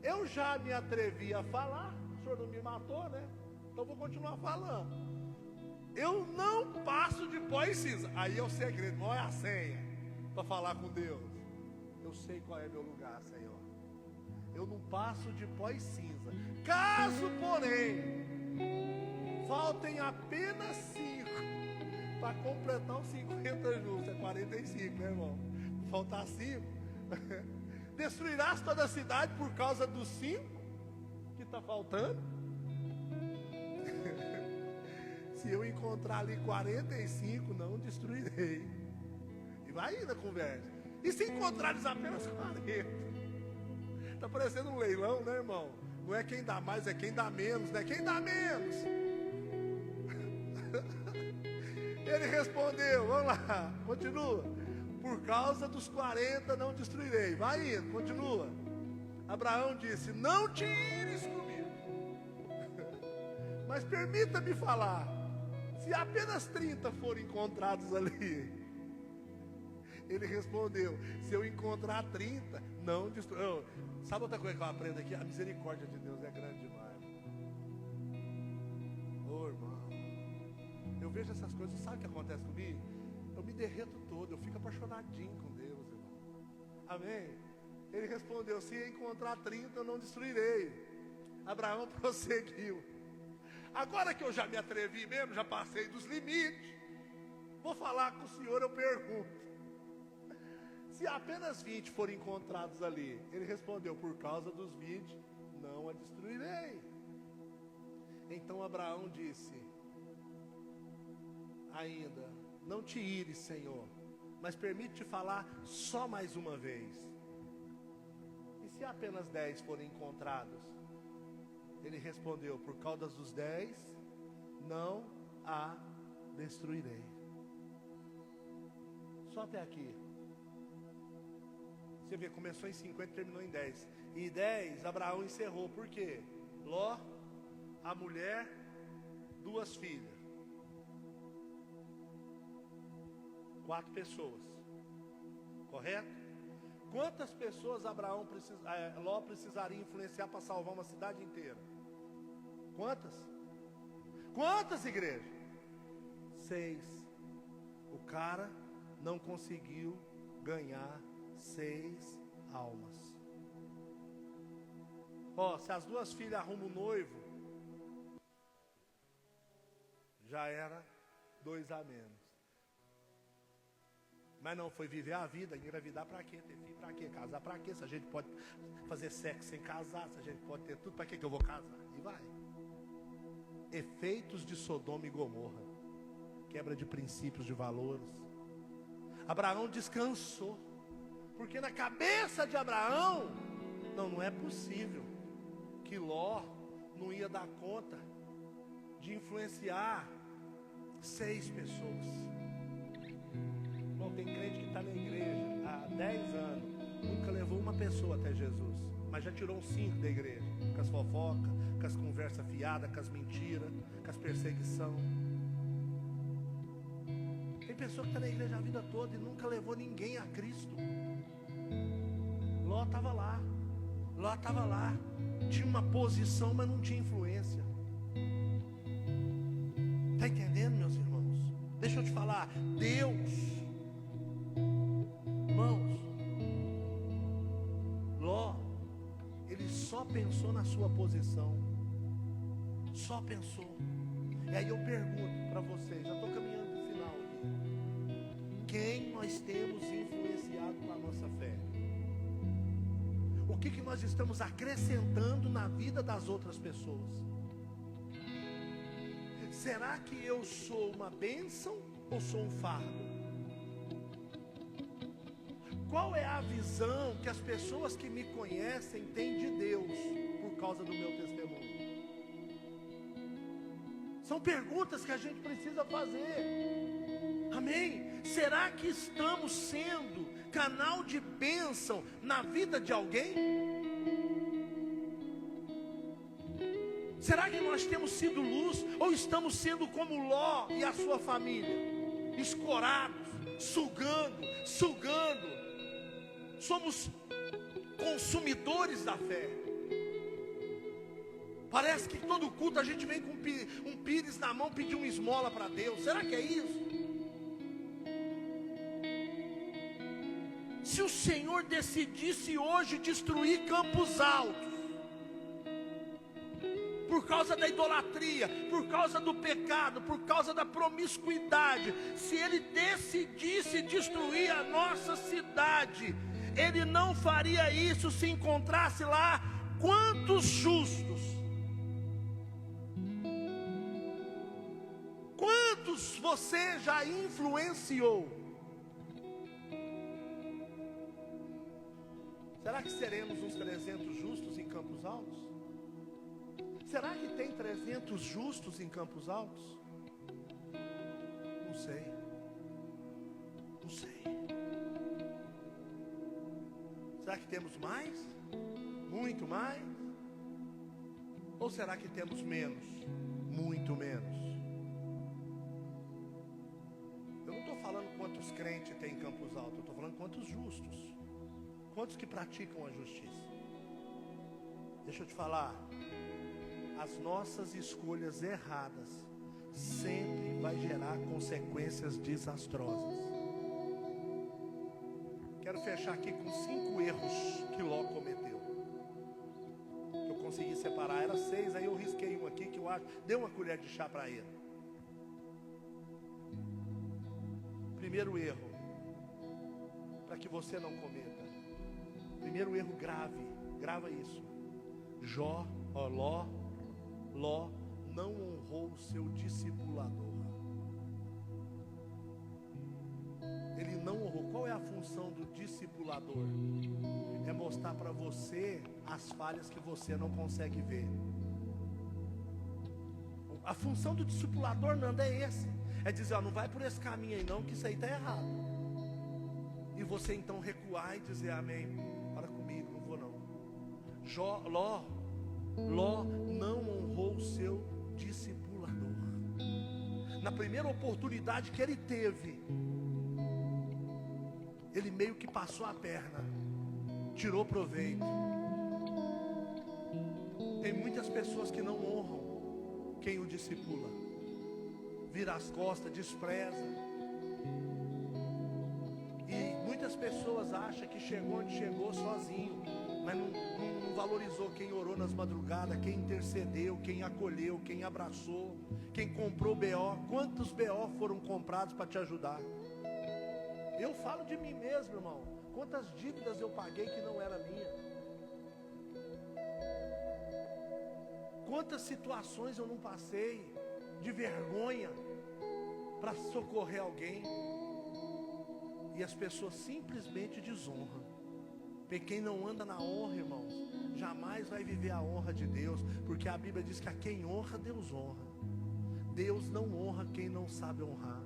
eu já me atrevi a falar, o senhor não me matou, né? Então vou continuar falando. Eu não passo de pó e cinza. Aí é o segredo, não é a senha para falar com Deus. Eu sei qual é meu lugar, Senhor. Eu não passo de pó e cinza. Caso, porém, faltem apenas 5 para completar os 50 justos. É 45, né, irmão? Faltar 5. Destruirás toda a cidade por causa dos 5 que está faltando? Se eu encontrar ali 45, não destruirei. E vai indo a conversa. E se encontrares apenas 40? Está parecendo um leilão, né, irmão? Não é quem dá mais, é quem dá menos, né? Quem dá menos? Ele respondeu, vamos lá, continua. Por causa dos 40 não destruirei. Vai indo, continua. Abraão disse, não te ires comigo. Mas permita-me falar, se apenas 30 forem encontrados ali. Ele respondeu, se eu encontrar 30, não destruirei. Sabe outra coisa que eu aprendo aqui? A misericórdia de Deus é grande demais. Ô irmão, eu vejo essas coisas, sabe o que acontece comigo? Eu me derreto todo, eu fico apaixonadinho com Deus, irmão. Amém? Ele respondeu, se encontrar 30 eu não destruirei. Abraão prosseguiu. Agora que eu já me atrevi mesmo, já passei dos limites, vou falar com o senhor, eu pergunto. Se apenas 20 forem encontrados ali, ele respondeu, por causa dos 20, não a destruirei. Então Abraão disse, ainda, não te ires, Senhor, mas permite-te falar só mais uma vez. E se apenas 10 forem encontrados? Ele respondeu, por causa dos 10, não a destruirei. Só até aqui. Você vê, começou em 50 e terminou em 10. E 10, Abraão encerrou. Por quê? Ló, a mulher, 2 filhas. 4 pessoas. Correto? Quantas pessoas Ló precisaria influenciar para salvar uma cidade inteira? Quantas? Quantas, igreja? 6. O cara não conseguiu ganhar 6 almas. Se as 2 filhas arrumam um noivo, já era 2 a menos. Mas não foi viver a vida, engravidar para quê? Ter filho para quê? Casar para quê? Se a gente pode fazer sexo sem casar, se a gente pode ter tudo, para que eu vou casar? E vai. Efeitos de Sodoma e Gomorra. Quebra de princípios, de valores. Abraão descansou. Porque na cabeça de Abraão, não é possível que Ló não ia dar conta de influenciar 6 pessoas. Não tem crente que está na igreja há 10 anos, nunca levou uma pessoa até Jesus, mas já tirou uns 5 da igreja, com as fofocas, com as conversas fiadas, com as mentiras, com as perseguições. Tem pessoa que está na igreja a vida toda e nunca levou ninguém a Cristo. Ló estava lá, tinha uma posição, mas não tinha influência. Está entendendo, meus irmãos? Deixa eu te falar, Deus, irmãos, Ló, ele só pensou na sua posição, só pensou. E aí eu pergunto para vocês, já estou caminhando para o final aqui, quem nós temos influenciado com a nossa fé? O que nós estamos acrescentando na vida das outras pessoas? Será que eu sou uma bênção ou sou um fardo? Qual é a visão que as pessoas que me conhecem têm de Deus por causa do meu testemunho? São perguntas que a gente precisa fazer. Amém? Será que estamos sendo canal de bênção na vida de alguém? Será que nós temos sido luz ou estamos sendo como Ló e a sua família, escorados, sugando? Somos consumidores da fé. Parece que todo culto a gente vem com um pires na mão pedir uma esmola para Deus. Será que é isso? Se o Senhor decidisse hoje destruir Campos Altos, por causa da idolatria, por causa do pecado, por causa da promiscuidade, se Ele decidisse destruir a nossa cidade, Ele não faria isso se encontrasse lá quantos justos? Quantos você já influenciou? Será que seremos uns 300 justos em Campos Altos? Será que tem 300 justos em Campos Altos? Não sei. Não sei. Será que temos mais? Muito mais? Ou será que temos menos? Muito menos. Eu não estou falando quantos crentes tem em Campos Altos, eu estou falando quantos justos. Quantos que praticam a justiça? Deixa eu te falar. As nossas escolhas erradas sempre vai gerar consequências desastrosas. Quero fechar aqui com 5 erros que Ló cometeu. Eu consegui separar, era 6, aí eu risquei um aqui que eu acho, dei uma colher de chá para ele. Primeiro erro, para que você não cometa. Primeiro erro grave, grava isso. Ló não honrou o seu discipulador. Ele não honrou. Qual é a função do discipulador? É mostrar para você as falhas que você não consegue ver. A função do discipulador, Nando, é esse. É dizer, ó, não vai por esse caminho aí não, que isso aí está errado. E você então recuar e dizer, amém, para comigo, não vou não. Ló não honrou o seu discipulador. Na primeira oportunidade que ele teve, ele meio que passou a perna, tirou proveito. Tem muitas pessoas que não honram quem o discipula, vira as costas, despreza. E muitas pessoas acham que chegou onde chegou sozinho, mas não valorizou quem orou nas madrugadas, quem intercedeu, quem acolheu, quem abraçou, quem comprou BO. Quantos BO foram comprados para te ajudar? Eu falo de mim mesmo, irmão. Quantas dívidas eu paguei que não era minha? Quantas situações eu não passei de vergonha para socorrer alguém? E as pessoas simplesmente desonram. Porque quem não anda na honra, irmãos, jamais vai viver a honra de Deus. Porque a Bíblia diz que a quem honra, Deus honra. Deus não honra quem não sabe honrar.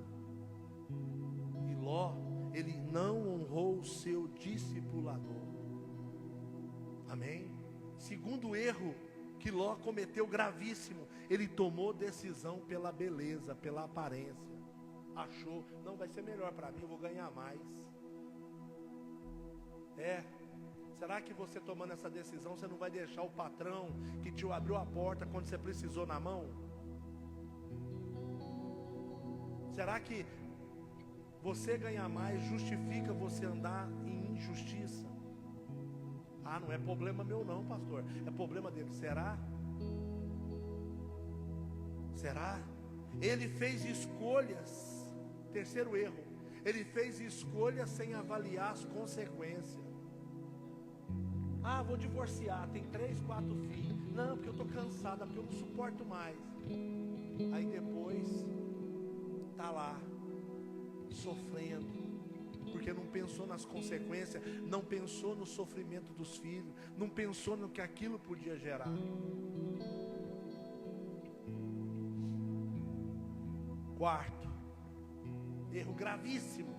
E Ló, ele não honrou o seu discipulador. Amém? Segundo erro que Ló cometeu gravíssimo, ele tomou decisão pela beleza, pela aparência. Achou, não, vai ser melhor para mim, eu vou ganhar mais. Será que você tomando essa decisão, você não vai deixar o patrão que te abriu a porta quando você precisou na mão? Será que você ganhar mais justifica você andar em injustiça? Ah, não é problema meu não, pastor, é problema dele. Será? Será? Ele fez escolhas. Terceiro erro, ele fez escolhas sem avaliar as consequências. Ah, vou divorciar, tem 3, 4 filhos. Não, porque eu estou cansada, porque eu não suporto mais. Aí depois está lá sofrendo, porque não pensou nas consequências, não pensou no sofrimento dos filhos, não pensou no que aquilo podia gerar. Quarto erro gravíssimo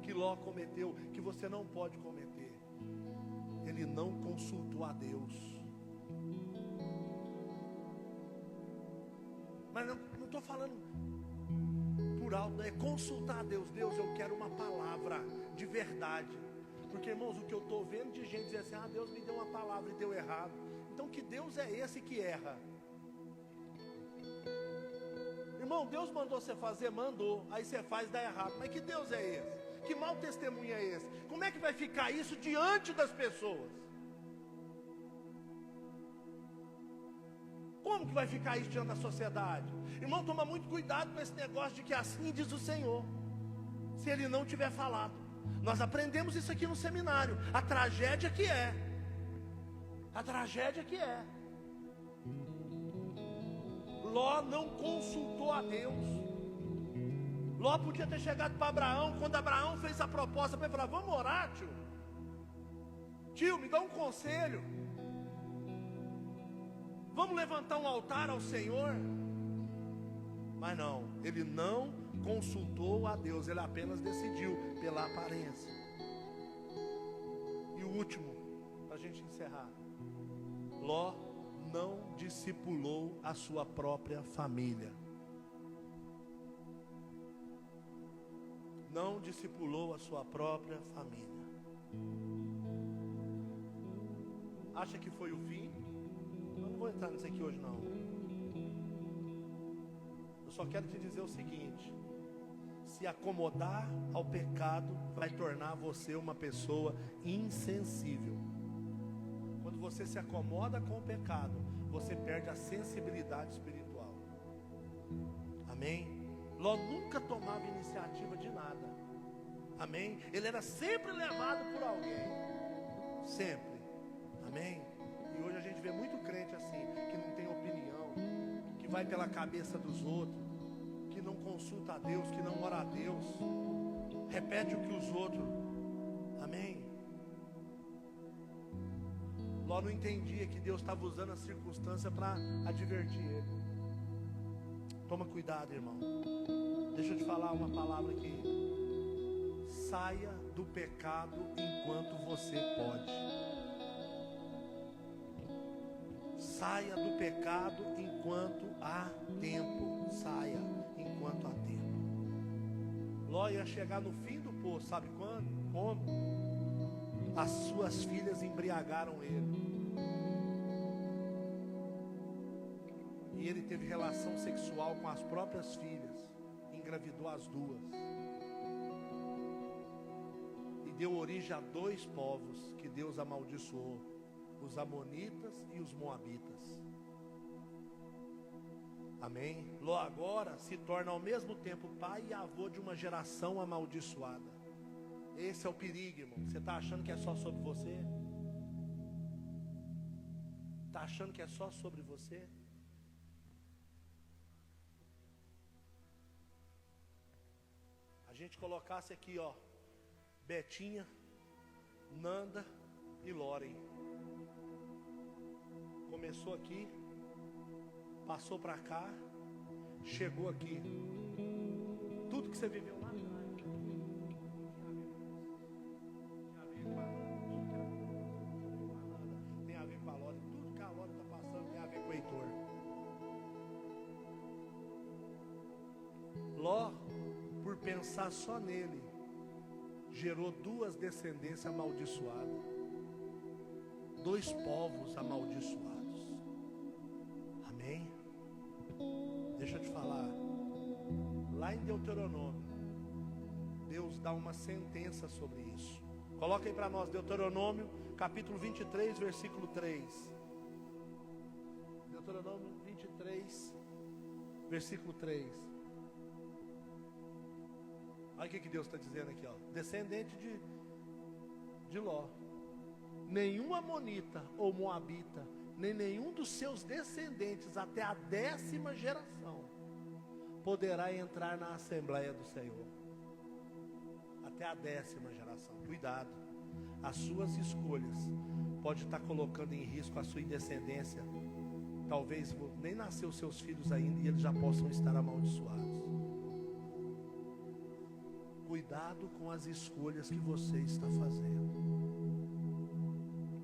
que Ló cometeu, que você não pode cometer: ele não consultou a Deus. Mas não estou falando por alto, é consultar a Deus. Deus, eu quero uma palavra de verdade. Porque, irmãos, o que eu estou vendo de gente dizer assim: ah, Deus me deu uma palavra e deu errado. Então que Deus é esse que erra? Irmão, Deus mandou você fazer, mandou. Aí você faz, dá errado. Mas que Deus é esse? Que mau testemunho é esse? Como é que vai ficar isso diante das pessoas? Como que vai ficar isso diante da sociedade? Irmão, toma muito cuidado com esse negócio de que assim diz o Senhor, se Ele não tiver falado. Nós aprendemos isso aqui no seminário. A tragédia que é. A tragédia que é. Ló não consultou a Deus. Ló podia ter chegado para Abraão. Quando Abraão fez a proposta para ele, falar: vamos orar, tio. Tio, me dá um conselho. Vamos levantar um altar ao Senhor. Mas não, ele não consultou a Deus, ele apenas decidiu pela aparência. E o último, para a gente encerrar: Ló não discipulou a sua própria família. Não discipulou a sua própria família. Acha que foi o fim? Eu não vou entrar nisso aqui hoje não. Eu só quero te dizer o seguinte: se acomodar ao pecado vai tornar você uma pessoa insensível. Quando você se acomoda com o pecado, você perde a sensibilidade espiritual. Amém? Ló nunca tomava iniciativa de nada. Amém? Ele era sempre levado por alguém. Sempre. Amém? E hoje a gente vê muito crente assim, que não tem opinião, que vai pela cabeça dos outros, que não consulta a Deus, que não ora a Deus, repete o que os outros. Amém? Ló não entendia que Deus estava usando a circunstância para advertir ele. Toma cuidado, irmão. Deixa eu te falar uma palavra aqui. Saia do pecado enquanto você pode. Saia do pecado enquanto há tempo. Saia enquanto há tempo. Ló ia chegar no fim do poço, sabe quando? Como? As suas filhas embriagaram ele. E ele teve relação sexual com as próprias filhas. Engravidou as duas. E deu origem a 2 povos que Deus amaldiçoou: os amonitas e os moabitas. Amém? Ló agora se torna ao mesmo tempo pai e avô de uma geração amaldiçoada. Esse é o perigo, irmão. Você está achando que é só sobre você? Está achando que é só sobre você? A gente colocasse aqui, ó, Betinha, Nanda e Loren. Começou aqui, passou para cá, chegou aqui. Tudo que você viveu lá atrás tem a ver com a Loren. Tudo que a Loren está passando tem a ver com o Heitor. Ló, por pensar só nele, gerou 2 descendências amaldiçoadas, 2 povos amaldiçoados. Amém? Deixa eu te falar, lá em Deuteronômio, Deus dá uma sentença sobre isso. Coloca aí para nós, Deuteronômio, capítulo 23, versículo 3. Deuteronômio 23, versículo 3. Olha o que Deus está dizendo aqui, ó. Descendente de Ló: nenhum amonita ou moabita, nem nenhum dos seus descendentes até a 10ª geração poderá entrar na Assembleia do Senhor. Até a 10ª geração. Cuidado. As suas escolhas podem estar colocando em risco a sua descendência. Talvez nem nasceu seus filhos ainda e eles já possam estar amaldiçoados. Cuidado com as escolhas que você está fazendo.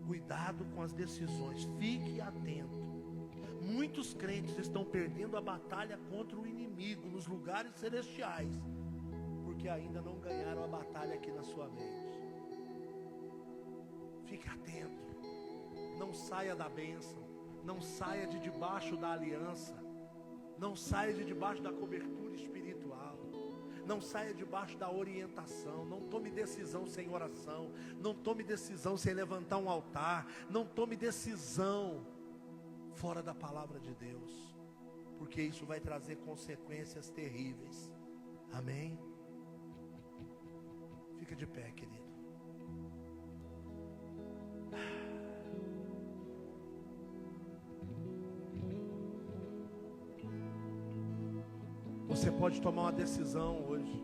Cuidado com as decisões. Fique atento. Muitos crentes estão perdendo a batalha contra o inimigo nos lugares celestiais, porque ainda não ganharam a batalha aqui na sua mente. Fique atento. Não saia da bênção. Não saia de debaixo da aliança. Não saia de debaixo da cobertura espiritual. Não saia debaixo da orientação. Não tome decisão sem oração. Não tome decisão sem levantar um altar. Não tome decisão fora da palavra de Deus, porque isso vai trazer consequências terríveis. Amém? Fica de pé, querido. Você pode tomar uma decisão hoje.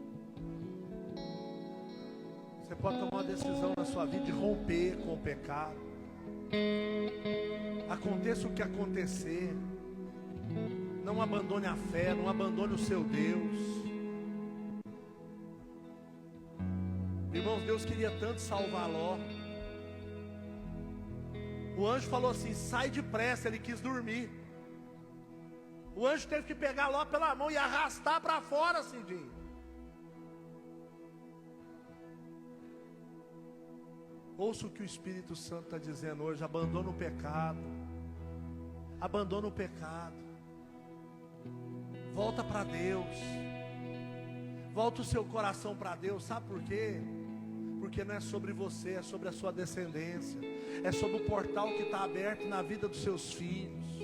Você pode tomar uma decisão na sua vida de romper com o pecado. Aconteça o que acontecer, não abandone a fé, não abandone o seu Deus. Irmãos, Deus queria tanto salvar Ló. O anjo falou assim: sai depressa. Ele quis dormir. O anjo teve que pegar Ló pela mão e arrastar para fora, Cidinho. Ouça o que o Espírito Santo está dizendo hoje: abandona o pecado. Abandona o pecado. Volta para Deus. Volta o seu coração para Deus. Sabe por quê? Porque não é sobre você, é sobre a sua descendência. É sobre o portal que está aberto na vida dos seus filhos.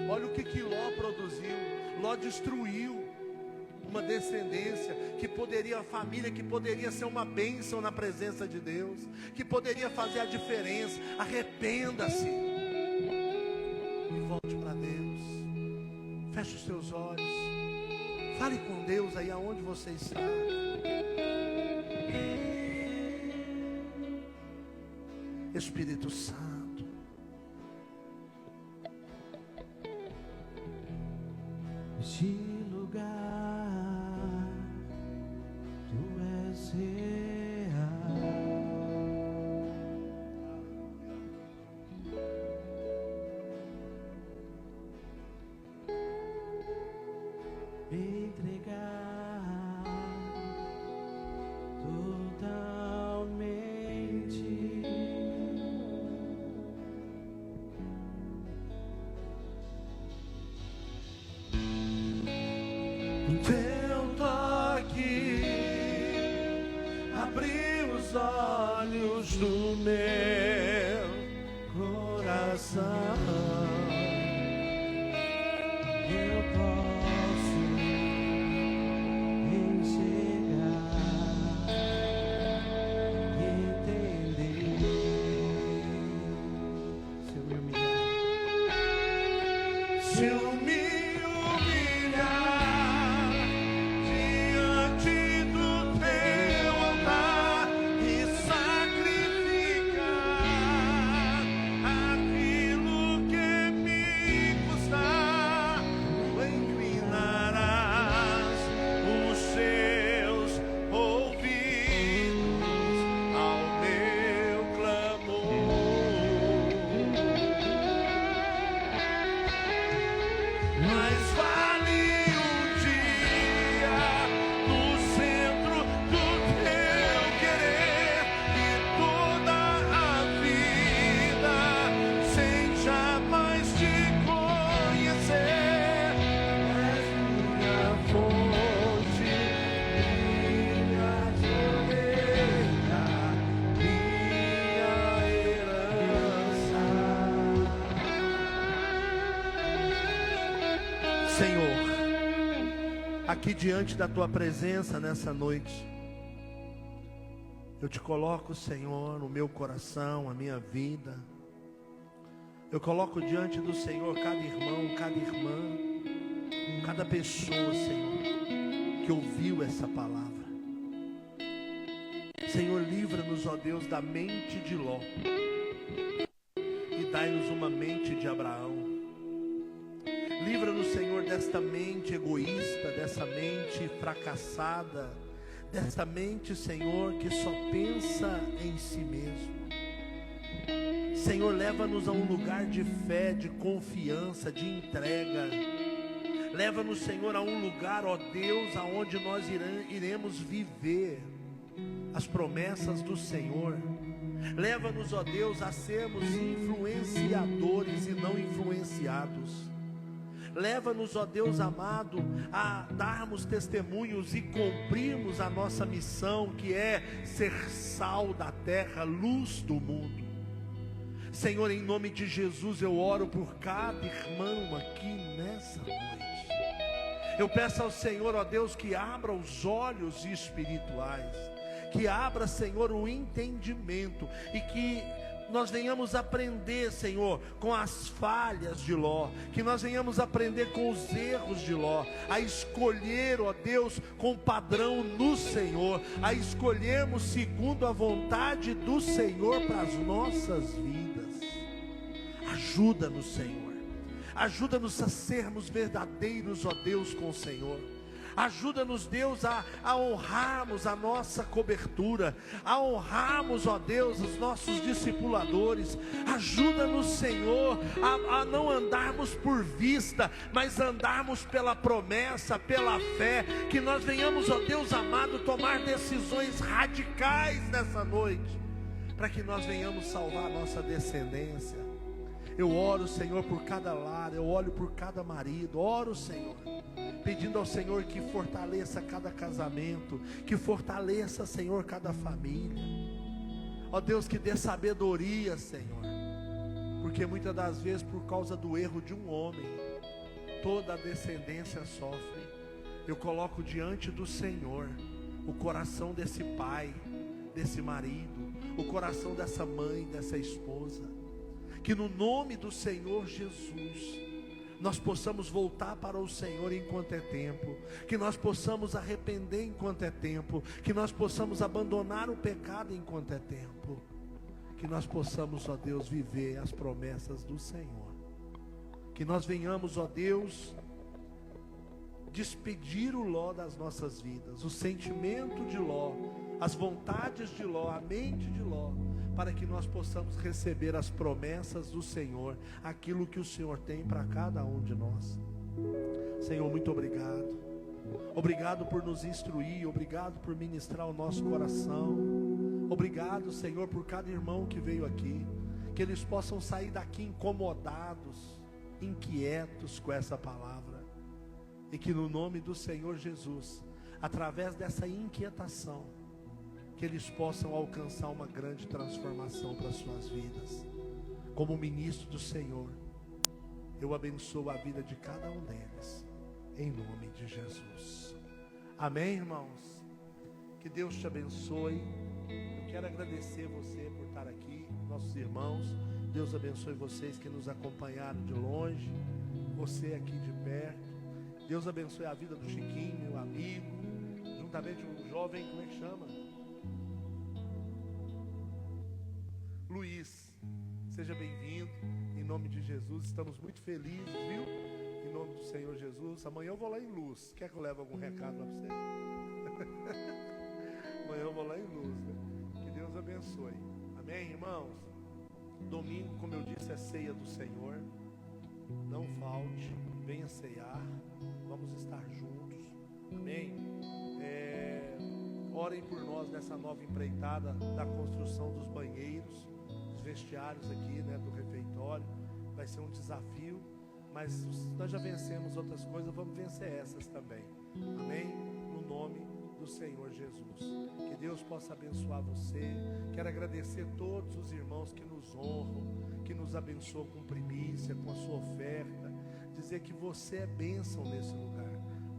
Olha o que Ló produziu. Ló destruiu uma descendência que poderia, a família que poderia ser uma bênção na presença de Deus, que poderia fazer a diferença. Arrependa-se e volte para Deus. Feche os seus olhos. Fale com Deus aí aonde você está. Espírito Santo, este lugar, tu és real. Me entregar totalmente. teu toque abriu os olhos do meu coração. Eu posso enxergar, entender. Se eu me humilhar, Se eu me humilhar diante do teu altar e sacrificar aquilo que me custar, tu inclinarás os seus ouvidos ao meu clamor. Mas vale o dia no centro do teu querer e toda a vida sem jamais te conhecer. És minha fonte, minha orelha, minha herança. Senhor, aqui diante da tua presença nessa noite, eu te coloco, Senhor, no meu coração, a minha vida. Eu coloco diante do Senhor cada irmão, cada irmã, cada pessoa, Senhor, que ouviu essa palavra. Senhor, livra-nos, ó Deus, da mente de Ló e dai-nos uma mente de Abraão. Livra-nos, Senhor, desta mente egoísta, dessa mente fracassada, dessa mente, Senhor, que só pensa em si mesmo. Senhor, leva-nos a um lugar de fé, de confiança, de entrega. Leva-nos, Senhor, a um lugar, ó Deus, aonde nós iremos viver as promessas do Senhor. Leva-nos, ó Deus, a sermos influenciadores e não influenciados. Leva-nos, ó Deus amado, a darmos testemunhos e cumprirmos a nossa missão, que é ser sal da terra, luz do mundo. Senhor, em nome de Jesus, eu oro por cada irmão aqui nessa noite. Eu peço ao Senhor, ó Deus, que abra os olhos espirituais, que abra, Senhor, o entendimento, e que nós venhamos aprender, Senhor, com as falhas de Ló, que nós venhamos aprender com os erros de Ló, a escolher, ó Deus, com padrão no Senhor, a escolhermos segundo a vontade do Senhor para as nossas vidas. Ajuda-nos, Senhor, ajuda-nos a sermos verdadeiros, ó Deus, com o Senhor. Ajuda-nos, Deus, a honrarmos a nossa cobertura, a honrarmos, ó Deus, os nossos discipuladores. Ajuda-nos, Senhor, a não andarmos por vista, mas andarmos pela promessa, pela fé. Que nós venhamos, ó Deus amado, tomar decisões radicais nessa noite, para que nós venhamos salvar a nossa descendência. Eu oro, Senhor, por cada lar, eu olho por cada marido, oro, Senhor, pedindo ao Senhor que fortaleça cada casamento, que fortaleça, Senhor, cada família. Ó Deus, que dê sabedoria, Senhor, porque muitas das vezes, por causa do erro de um homem, toda a descendência sofre. Eu coloco diante do Senhor o coração desse pai, desse marido, o coração dessa mãe, dessa esposa. Que no nome do Senhor Jesus, nós possamos voltar para o Senhor enquanto é tempo. Que nós possamos arrepender enquanto é tempo. Que nós possamos abandonar o pecado enquanto é tempo. Que nós possamos, ó Deus, viver as promessas do Senhor. Que nós venhamos, ó Deus, despedir o Ló das nossas vidas, o sentimento de Ló, as vontades de Ló, a mente de Ló, para que nós possamos receber as promessas do Senhor, aquilo que o Senhor tem para cada um de nós. Senhor, muito obrigado. Obrigado por nos instruir, obrigado por ministrar o nosso coração. Obrigado, Senhor, por cada irmão que veio aqui, que eles possam sair daqui incomodados, inquietos com essa palavra, e que no nome do Senhor Jesus, através dessa inquietação, que eles possam alcançar uma grande transformação para as suas vidas. Como ministro do Senhor, eu abençoo a vida de cada um deles, em nome de Jesus. Amém, irmãos? Que Deus te abençoe. Eu quero agradecer você por estar aqui, nossos irmãos. Deus abençoe vocês que nos acompanharam de longe, você aqui de perto. Deus abençoe a vida do Chiquinho, meu amigo, juntamente com um jovem, como é que chama? Luiz, seja bem-vindo, em nome de Jesus. Estamos muito felizes, viu? Em nome do Senhor Jesus. Amanhã eu vou lá em Luz. Quer que eu leve algum recado lá para você? Amanhã eu vou lá em Luz, né? Que Deus abençoe. Amém, irmãos? Domingo, como eu disse, é ceia do Senhor. Não falte, venha ceiar. Vamos estar juntos. Amém? Orem por nós nessa nova empreitada da construção dos banheiros, dos vestiários aqui, né, do refeitório. Vai ser um desafio, mas nós já vencemos outras coisas, vamos vencer essas também. Amém? No nome do Senhor Jesus. Que Deus possa abençoar você. Quero agradecer a todos os irmãos que nos honram, que nos abençoam com primícia, com a sua oferta. Dizer que você é bênção nesse lugar.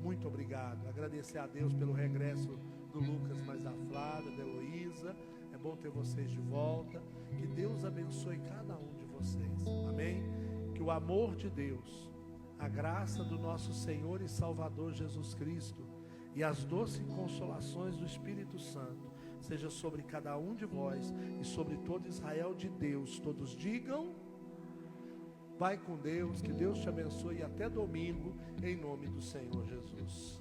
Muito obrigado. Agradecer a Deus pelo regresso do Lucas, mais a Flávia, da Heloísa. É bom ter vocês de volta. Que Deus abençoe cada um de vocês. Amém? Que o amor de Deus, a graça do nosso Senhor e Salvador Jesus Cristo e as doces consolações do Espírito Santo seja sobre cada um de vós e sobre todo Israel de Deus. Todos digam: vai com Deus, que Deus te abençoe e até domingo, em nome do Senhor Jesus.